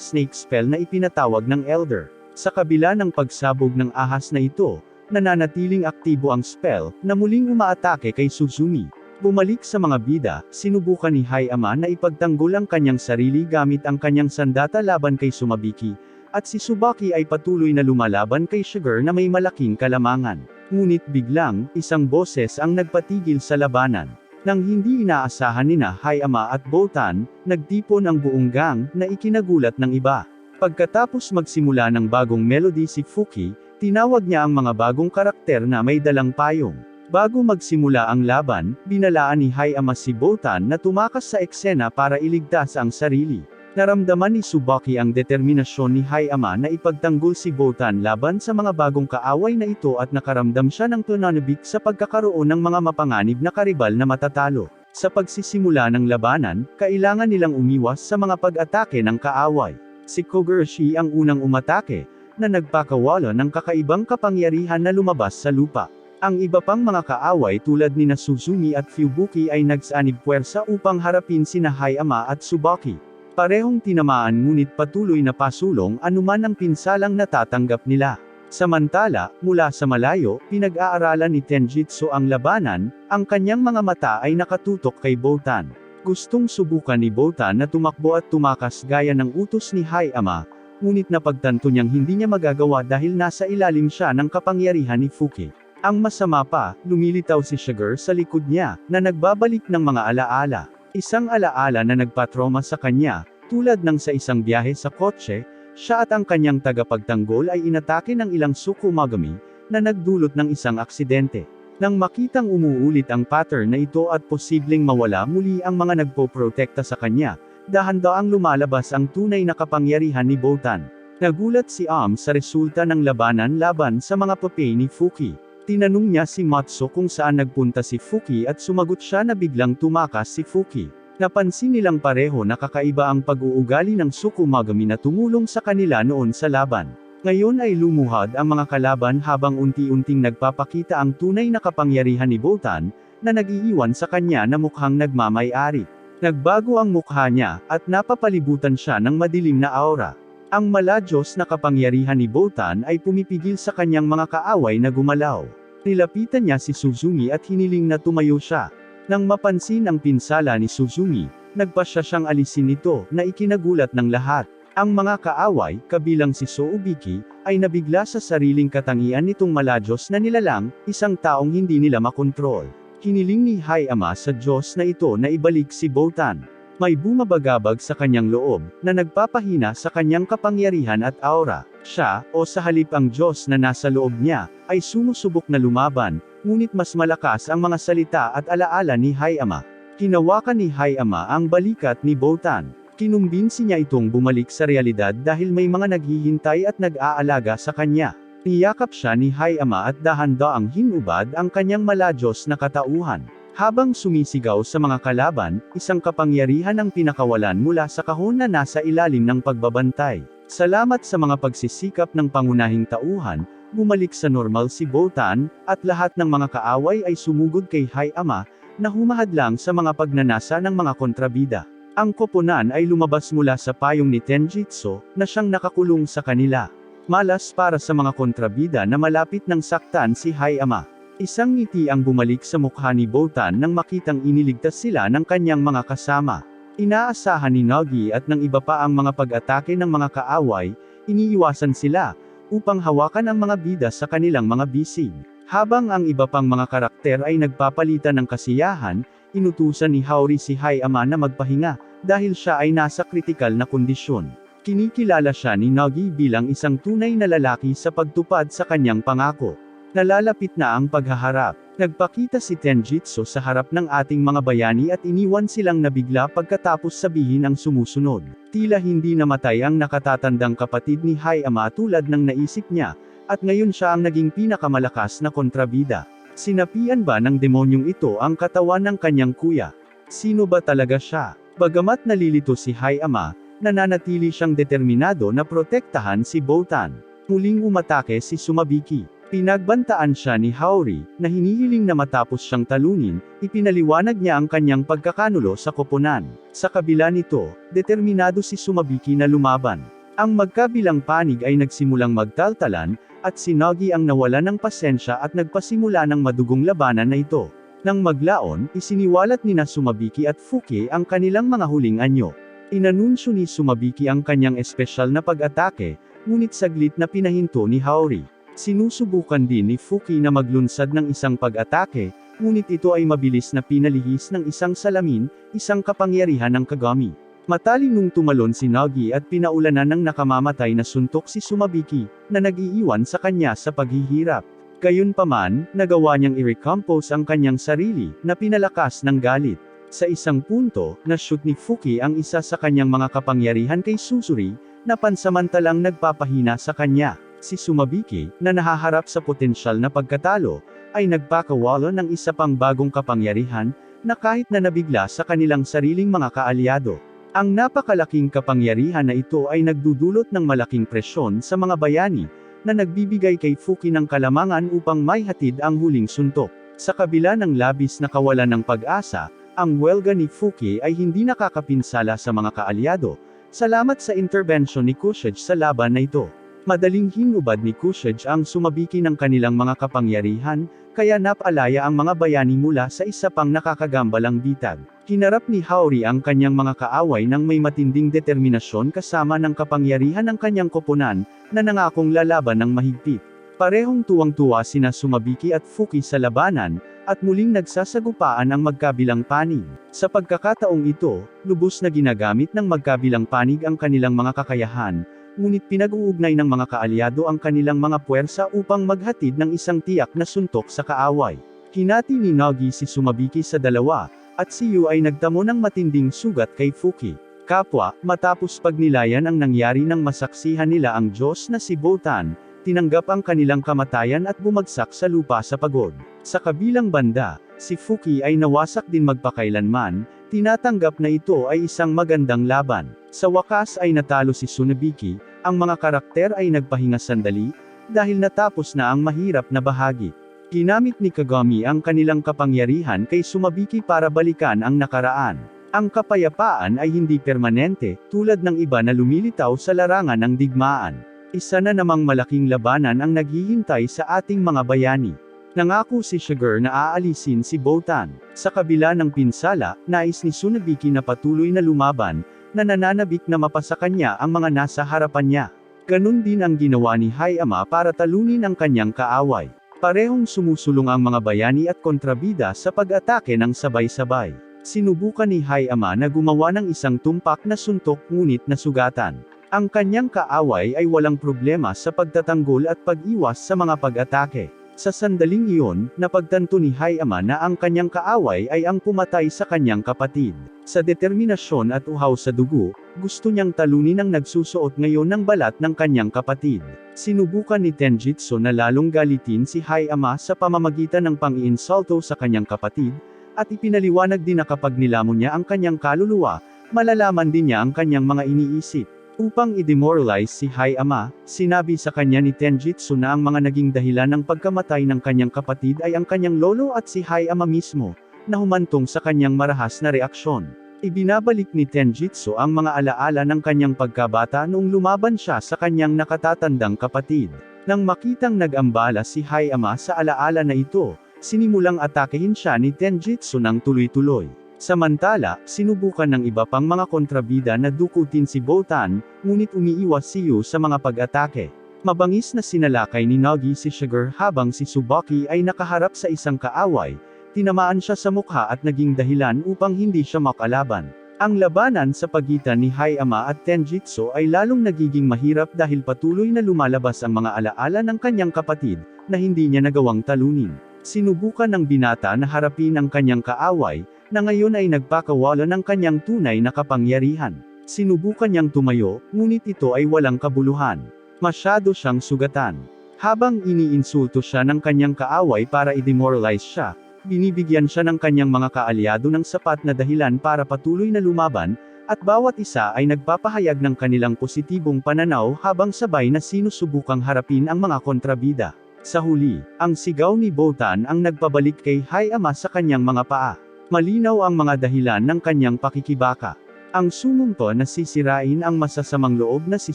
snake spell na ipinatawag ng Elder. Sa kabila ng pagsabog ng ahas na ito, nananatiling aktibo ang spell, na muling umaatake kay Suzumi. Bumalik sa mga bida, sinubukan ni Hayama na ipagtanggol ang kanyang sarili gamit ang kanyang sandata laban kay Sumabiki, at si Tsubaki ay patuloy na lumalaban kay Shiger na may malaking kalamangan. Ngunit biglang, isang boses ang nagpatigil sa labanan. Nang hindi inaasahan nina Hayama at Botan, nagtipon ang buong gang, na ikinagulat ng iba. Pagkatapos magsimula ng bagong melody si Fuki, tinawag niya ang mga bagong karakter na may dalang payong. Bago magsimula ang laban, binalaan ni Hayama si Botan na tumakas sa eksena para iligtas ang sarili. Naramdaman ni Tsubaki ang determinasyon ni Hayama na ipagtanggol si Botan laban sa mga bagong kaaway na ito at nakaramdam siya ng pananabik sa pagkakaroon ng mga mapanganib na karibal na matatalo. Sa pagsisimula ng labanan, kailangan nilang umiwas sa mga pag-atake ng kaaway. Si Kogurashi ang unang umatake, na nagpakawala ng kakaibang kapangyarihan na lumabas sa lupa. Ang iba pang mga kaaway tulad ni Suzumi at Fubuki ay nagsanib puwersa upang harapin sina Hayama at Tsubaki. Parehong tinamaan ngunit patuloy na pasulong anuman ang pinsalang natatanggap nila. Samantala, mula sa malayo, pinag-aaralan ni Tenjitsu ang labanan, ang kanyang mga mata ay nakatutok kay Botan. Gustong subukan ni Botan na tumakbo at tumakas gaya ng utos ni Hayama, ngunit napagtanto niyang hindi niya magagawa dahil nasa ilalim siya ng kapangyarihan ni Fuki. Ang masama pa, lumilitaw si Shiger sa likod niya, na nagbabalik ng mga alaala. Isang alaala na nagpatroma sa kanya, tulad ng sa isang biyahe sa kotse, siya at ang kanyang tagapagtanggol ay inatake ng ilang Tsukumagami, na nagdulot ng isang aksidente. Nang makitang umuulit ang pattern na ito at posibleng mawala muli ang mga nagpoprotekta sa kanya, dahan-daang lumalabas ang tunay na kapangyarihan ni Botan. Nagulat si sa resulta ng labanan laban sa mga papel ni Fuki. Tinanong niya si Matsu kung saan nagpunta si Fuki at sumagot siya na biglang tumakas si Fuki. Napansin nilang pareho na kakaiba ang pag-uugali ng Tsukumagami na tumulong sa kanila noon sa laban. Ngayon ay lumuhad ang mga kalaban habang unti-unting nagpapakita ang tunay na kapangyarihan ni Botan, na nag-iiwan sa kanya na mukhang nagmamay-ari. Nagbago ang mukha niya, at napapalibutan siya ng madilim na aura. Ang maladyos na kapangyarihan ni Botan ay pumipigil sa kanyang mga kaaway na gumalaw. Nilapitan niya si Suzumi at hiniling na tumayo siya. Nang mapansin ang pinsala ni Suzumi, nagpasya siyang alisin ito, na ikinagulat ng lahat. Ang mga kaaway, kabilang si Soubiki, ay nabigla sa sariling katangian nitong maladyos na nilalang, isang taong hindi nila makontrol. Hiniling ni Hayama sa Diyos na ito na ibalik si Botan. May bumabagabag sa kanyang loob, na nagpapahina sa kanyang kapangyarihan at aura. Siya, o sa halip ang Diyos na nasa loob niya, ay sumusubok na lumaban, ngunit mas malakas ang mga salita at alaala ni Hayama. Hinawakan ni Hayama ang balikat ni Botan. Kinumbinsi niya itong bumalik sa realidad dahil may mga naghihintay at nag-aalaga sa kanya. Niyakap siya ni Hayama at dahan-daang hinubad ang kanyang maladyos na katauhan. Habang sumisigaw sa mga kalaban, isang kapangyarihan ang pinakawalan mula sa kahon na nasa ilalim ng pagbabantay. Salamat sa mga pagsisikap ng pangunahing tauhan, bumalik sa normal si Botan, at lahat ng mga kaaway ay sumugod kay Hayama, na humahadlang sa mga pagnanasa ng mga kontrabida. Ang koponan ay lumabas mula sa payong ni Tenjitsu, na siyang nakakulong sa kanila. Malas para sa mga kontrabida na malapit ng saktan si Hayama. Isang ngiti ang bumalik sa mukha ni Botan nang makitang iniligtas sila ng kanyang mga kasama. Inaasahan ni Nagi at ng iba pa ang mga pag-atake ng mga kaaway, iniiwasan sila, upang hawakan ang mga bida sa kanilang mga bisig. Habang ang iba pang mga karakter ay nagpapalitan ng kasiyahan, inutusan ni Haori si Hayama na magpahinga, dahil siya ay nasa kritikal na kondisyon. Kinikilala siya ni Nagi bilang isang tunay na lalaki sa pagtupad sa kanyang pangako. Nalalapit na ang paghaharap. Nagpakita si Tenjitsu sa harap ng ating mga bayani at iniwan silang nabigla pagkatapos sabihin ang sumusunod. Tila hindi namatay ang nakatatandang kapatid ni Hayama tulad ng naisip niya, at ngayon siya ang naging pinakamalakas na kontrabida. Sinapian ba ng demonyong ito ang katawan ng kanyang kuya? Sino ba talaga siya? Bagamat nalilito si Hayama, nananatili siyang determinado na protektahan si Botan. Muling umatake si Sumabiki. Pinagbantaan siya ni Haori, na hinihiling na matapos siyang talunin, ipinaliwanag niya ang kanyang pagkakanulo sa koponan. Sa kabila nito, determinado si Sumabiki na lumaban. Ang magkabilang panig ay nagsimulang magtaltalan, at si Nagi ang nawalan ng pasensya at nagpasimula ng madugong labanan na ito. Nang maglaon, isiniwalat ni na Sumabiki at Fuki ang kanilang mga huling anyo. Inanunsyo ni Sumabiki ang kanyang espesyal na pag-atake, ngunit saglit na pinahinto ni Haori. Sinusubukan din ni Fuki na maglunsad ng isang pag-atake, ngunit ito ay mabilis na pinalihis ng isang salamin, isang kapangyarihan ng Kagami. Matalinong tumalon si Nagi at pinaulanan ng nakamamatay na suntok si Sumabiki, na nag-iiwan sa kanya sa paghihirap. Gayunpaman, nagawa niyang i-recompose ang kanyang sarili, na pinalakas ng galit. Sa isang punto, na-shoot ni Fuki ang isa sa kanyang mga kapangyarihan kay Susuri, na pansamantalang nagpapahina sa kanya. Si Sumabiki, na nahaharap sa potensyal na pagkatalo, ay nagpakawala ng isa pang bagong kapangyarihan, na kahit na nabigla sa kanilang sariling mga kaalyado. Ang napakalaking kapangyarihan na ito ay nagdudulot ng malaking presyon sa mga bayani, na nagbibigay kay Fuki ng kalamangan upang maihatid ang huling suntok. Sa kabila ng labis na kawalan ng pag-asa, ang welga ni Fuki ay hindi nakakapinsala sa mga kaalyado, salamat sa intervention ni Kushage sa laban na ito. Madaling hinubad ni Kushage ang Sumabiki ng kanilang mga kapangyarihan, kaya napalaya ang mga bayani mula sa isa pang nakakagambalang bitag. Hinarap ni Haori ang kanyang mga kaaway ng may matinding determinasyon kasama ng kapangyarihan ng kanyang koponan, na nangakong lalaban ng mahigpit. Parehong tuwang-tuwa sina Sumabiki at Fuki sa labanan, at muling nagsasagupaan ang magkabilang panig. Sa pagkakataong ito, lubos na ginagamit ng magkabilang panig ang kanilang mga kakayahan, ngunit pinag-uugnay ng mga kaalyado ang kanilang mga puwersa upang maghatid ng isang tiyak na suntok sa kaaway. Hinati ni Nagi si Sumabiki sa dalawa, at si Yu ay nagtamo ng matinding sugat kay Fuki. Kapwa, matapos pagnilayan ang nangyari nang masaksihan nila ang Diyos na si Botan, tinanggap ang kanilang kamatayan at bumagsak sa lupa sa pagod. Sa kabilang banda, si Fuki ay nawasak din magpakailanman, tinatanggap na ito ay isang magandang laban. Sa wakas ay natalo si Tsunebiki, ang mga karakter ay nagpahinga sandali, dahil natapos na ang mahirap na bahagi. Ginamit ni Kagami ang kanilang kapangyarihan kay Sumabiki para balikan ang nakaraan. Ang kapayapaan ay hindi permanente, tulad ng iba na lumilitaw sa larangan ng digmaan. Isa na namang malaking labanan ang naghihintay sa ating mga bayani. Nangako si Sugar na aalisin si Botan. Sa kabila ng pinsala, nais ni Tsunebiki na patuloy na lumaban, na nananabik na mapasa kanya ang mga nasa harapan niya. Ganun din ang ginawa ni Hayama para talunin ang kanyang kaaway. Parehong sumusulong ang mga bayani at kontrabida sa pag-atake ng sabay-sabay. Sinubukan ni Hayama na gumawa ng isang tumpak na suntok ngunit nasugatan. Ang kanyang kaaway ay walang problema sa pagtatanggol at pag-iwas sa mga pag-atake. Sa sandaling iyon, napagtanto ni Hayama na ang kanyang kaaway ay ang pumatay sa kanyang kapatid. Sa determinasyon at uhaw sa dugo, gusto niyang talunin ang nagsusuot ngayon ng balat ng kanyang kapatid. Sinubukan ni Tenjitsu na lalong galitin si Hayama sa pamamagitan ng pang-iinsulto sa kanyang kapatid, at ipinaliwanag din na kapag nilamon niya ang kanyang kaluluwa, malalaman din niya ang kanyang mga iniisip. Upang i-demoralize si Hayama, sinabi sa kanya ni Tenjitsu na ang mga naging dahilan ng pagkamatay ng kanyang kapatid ay ang kanyang lolo at si Hayama mismo, na humantong sa kanyang marahas na reaksyon. Ibinabalik ni Tenjitsu ang mga alaala ng kanyang pagkabata noong lumaban siya sa kanyang nakatatandang kapatid. Nang makitang nag-ambala si Hayama sa alaala na ito, sinimulang atakehin siya ni Tenjitsu ng tuloy-tuloy. Samantala, sinubukan ng iba pang mga kontrabida na dukutin si Botan, ngunit umiiwas si Yu sa mga pag-atake. Mabangis na sinalakay ni Nagi si Sugar habang si Tsubaki ay nakaharap sa isang kaaway, tinamaan siya sa mukha at naging dahilan upang hindi siya makalaban. Ang labanan sa pagitan ni Hayama at Tenjitsu ay lalong nagiging mahirap dahil patuloy na lumalabas ang mga alaala ng kanyang kapatid, na hindi niya nagawang talunin. Sinubukan ng binata na harapin ang kanyang kaaway, na ngayon ay nagpakawala ng kanyang tunay na kapangyarihan. Sinubukan niyang tumayo, ngunit ito ay walang kabuluhan. Masyado siyang sugatan. Habang iniinsulto siya ng kanyang kaaway para i-demoralize siya, binibigyan siya ng kanyang mga kaalyado ng sapat na dahilan para patuloy na lumaban, at bawat isa ay nagpapahayag ng kanilang positibong pananaw habang sabay na sinusubukang harapin ang mga kontrabida. Sa huli, ang sigaw ni Botan ang nagpabalik kay Hayama sa kanyang mga paa. Malinaw ang mga dahilan ng kanyang pakikibaka. Ang sumumpa na sisirain ang masasamang loob na si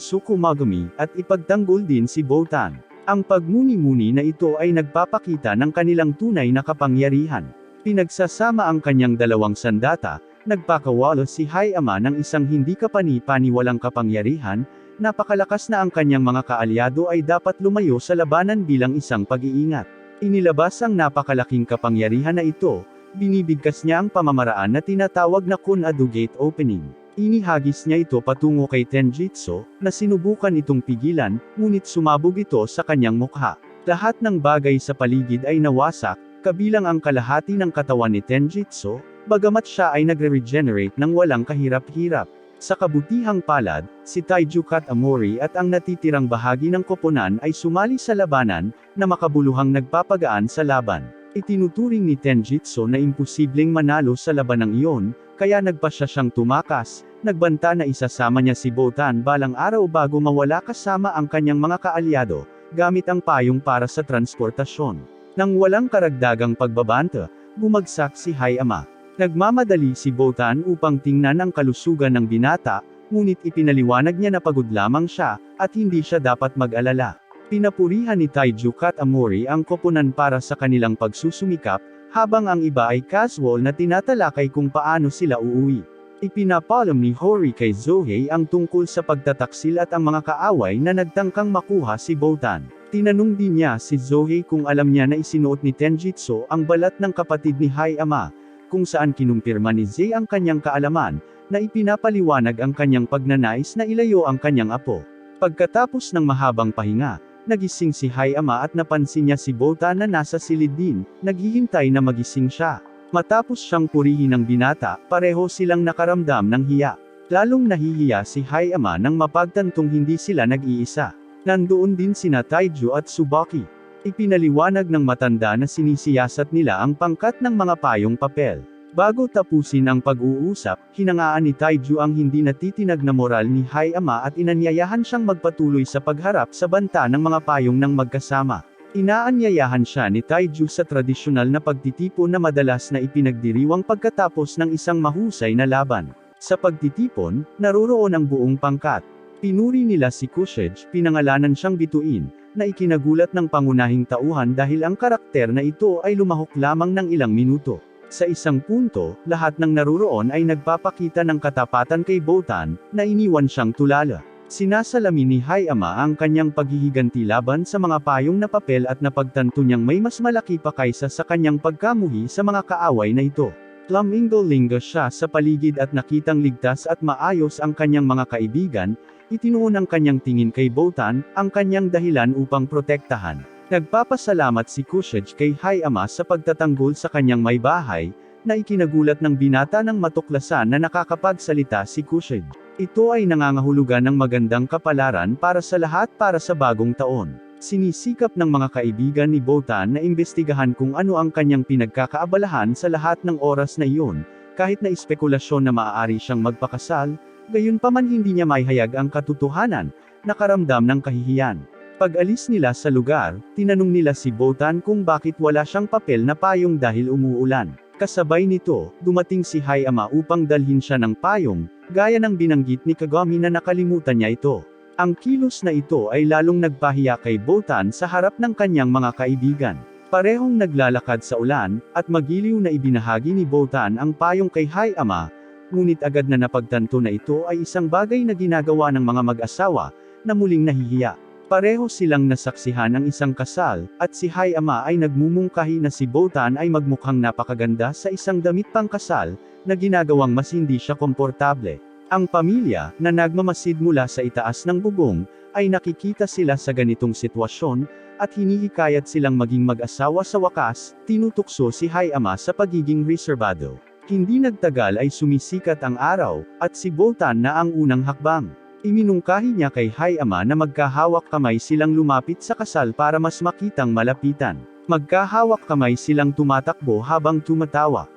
Tsuku Megumi, at ipagtanggol din si Botan. Ang pagmuni-muni na ito ay nagpapakita ng kanilang tunay na kapangyarihan. Pinagsasama ang kanyang dalawang sandata, nagpakawala si Hayama ng isang hindi kapani-paniwalang kapangyarihan, napakalakas na ang kanyang mga kaalyado ay dapat lumayo sa labanan bilang isang pag-iingat. Inilabas ang napakalaking kapangyarihan na ito, binibigkas niya ang pamamaraan na tinatawag na Kun-Adu Gate Opening. Inihagis niya ito patungo kay Tenjitsu, na sinubukan itong pigilan, ngunit sumabog ito sa kanyang mukha. Lahat ng bagay sa paligid ay nawasak, kabilang ang kalahati ng katawan ni Tenjitsu, bagamat siya ay nagre-regenerate ng walang kahirap-hirap. Sa kabutihang palad, si Taiju Katamori at ang natitirang bahagi ng koponan ay sumali sa labanan, na makabuluhang nagpapagaan sa laban. Itinuturing ni Tenjitsu na imposibleng manalo sa labanang iyon, kaya nagpasya siyang tumakas, nagbanta na isasama niya si Botan balang araw bago mawala kasama ang kanyang mga kaalyado, gamit ang payong para sa transportasyon. Nang walang karagdagang pagbabanta, bumagsak si Hayama. Nagmamadali si Botan upang tingnan ang kalusugan ng binata, ngunit ipinaliwanag niya na pagod lamang siya, at hindi siya dapat mag-alala. Pinapurihan ni Taiju Katamori ang koponan para sa kanilang pagsusumikap, habang ang iba ay casual na tinatalakay kung paano sila uuwi. Ipinapalam ni Hori kay Zohei ang tungkol sa pagtataksil at ang mga kaaway na nagtangkang makuha si Botan. Tinanong din niya si Zohei kung alam niya na isinuot ni Tenjitsu ang balat ng kapatid ni Hayama, kung saan kinumpirma ni Zei ang kanyang kaalaman, na ipinapaliwanag ang kanyang pagnanais na ilayo ang kanyang apo. Pagkatapos ng mahabang pahinga, nagising si Hayama at napansin niya si Botan na nasa silid din, naghihintay na magising siya. Matapos siyang purihin ng binata, pareho silang nakaramdam ng hiya. Lalong nahihiya si Hayama nang mapagtantong hindi sila nag-iisa. Nandoon din sina Taiju at Tsubaki. Ipinaliwanag ng matanda na sinisiyasat nila ang pangkat ng mga payong papel. Bago tapusin ang pag-uusap, hinangaan ni Taiju ang hindi natitinag na moral ni Hayama at inanyayahan siyang magpatuloy sa pagharap sa banta ng mga payong ng magkasama. Inaanyayahan siya ni Taiju sa tradisyonal na pagtitipon na madalas na ipinagdiriwang pagkatapos ng isang mahusay na laban. Sa pagtitipon, naroroon ang buong pangkat. Pinuri nila si Kushage, pinangalanan siyang bituin, na ikinagulat ng pangunahing tauhan dahil ang karakter na ito ay lumahok lamang ng ilang minuto. Sa isang punto, lahat ng naroroon ay nagpapakita ng katapatan kay Botan, na iniwan siyang tulala. Sinasalamin ni Hayama ang kanyang paghihiganti laban sa mga payong na papel at napagtanto niyang may mas malaki pa kaysa sa kanyang pagkamuhi sa mga kaaway na ito. Lumingo-lingo siya sa paligid at nakitang ligtas at maayos ang kanyang mga kaibigan, itinuon ang kanyang tingin kay Botan, ang kanyang dahilan upang protektahan. Nagpapasalamat si Kushage kay Hayama sa pagtatanggol sa kanyang may bahay, na ikinagulat ng binata ng matuklasan na nakakapagsalita si Kushage. Ito ay nangangahulugan ng magandang kapalaran para sa lahat para sa bagong taon. Sinisikap ng mga kaibigan ni Botan na imbestigahan kung ano ang kanyang pinagkakaabalahan sa lahat ng oras na iyon, kahit na espekulasyon na maaari siyang magpakasal, gayunpaman hindi niya maihayag ang katotohanan, nakaramdam ng kahihiyan. Pag-alis nila sa lugar, tinanong nila si Botan kung bakit wala siyang papel na payong dahil umuulan. Kasabay nito, dumating si Hayama upang dalhin siya ng payong, gaya ng binanggit ni Kagami na nakalimutan niya ito. Ang kilos na ito ay lalong nagpahiya kay Botan sa harap ng kanyang mga kaibigan. Parehong naglalakad sa ulan, at magiliw na ibinahagi ni Botan ang payong kay Hayama, ngunit agad na napagtanto na ito ay isang bagay na ginagawa ng mga mag-asawa, na muling nahihiya. Pareho silang nasaksihan ang isang kasal, at si Hayama ay nagmumungkahi na si Botan ay magmukhang napakaganda sa isang damit pangkasal, na ginagawang mas hindi siya komportable. Ang pamilya, na nagmamasid mula sa itaas ng bubong, ay nakikita sila sa ganitong sitwasyon, at hinihikayat silang maging mag-asawa sa wakas, tinutukso si Hayama sa pagiging reserbado. Hindi nagtagal ay sumisikat ang araw, at si Botan na ang unang hakbang. Iminungkahi niya kay Hayama na magkahawak kamay silang lumapit sa kasal para mas makitang malapitan. Magkahawak kamay silang tumatakbo habang tumatawa.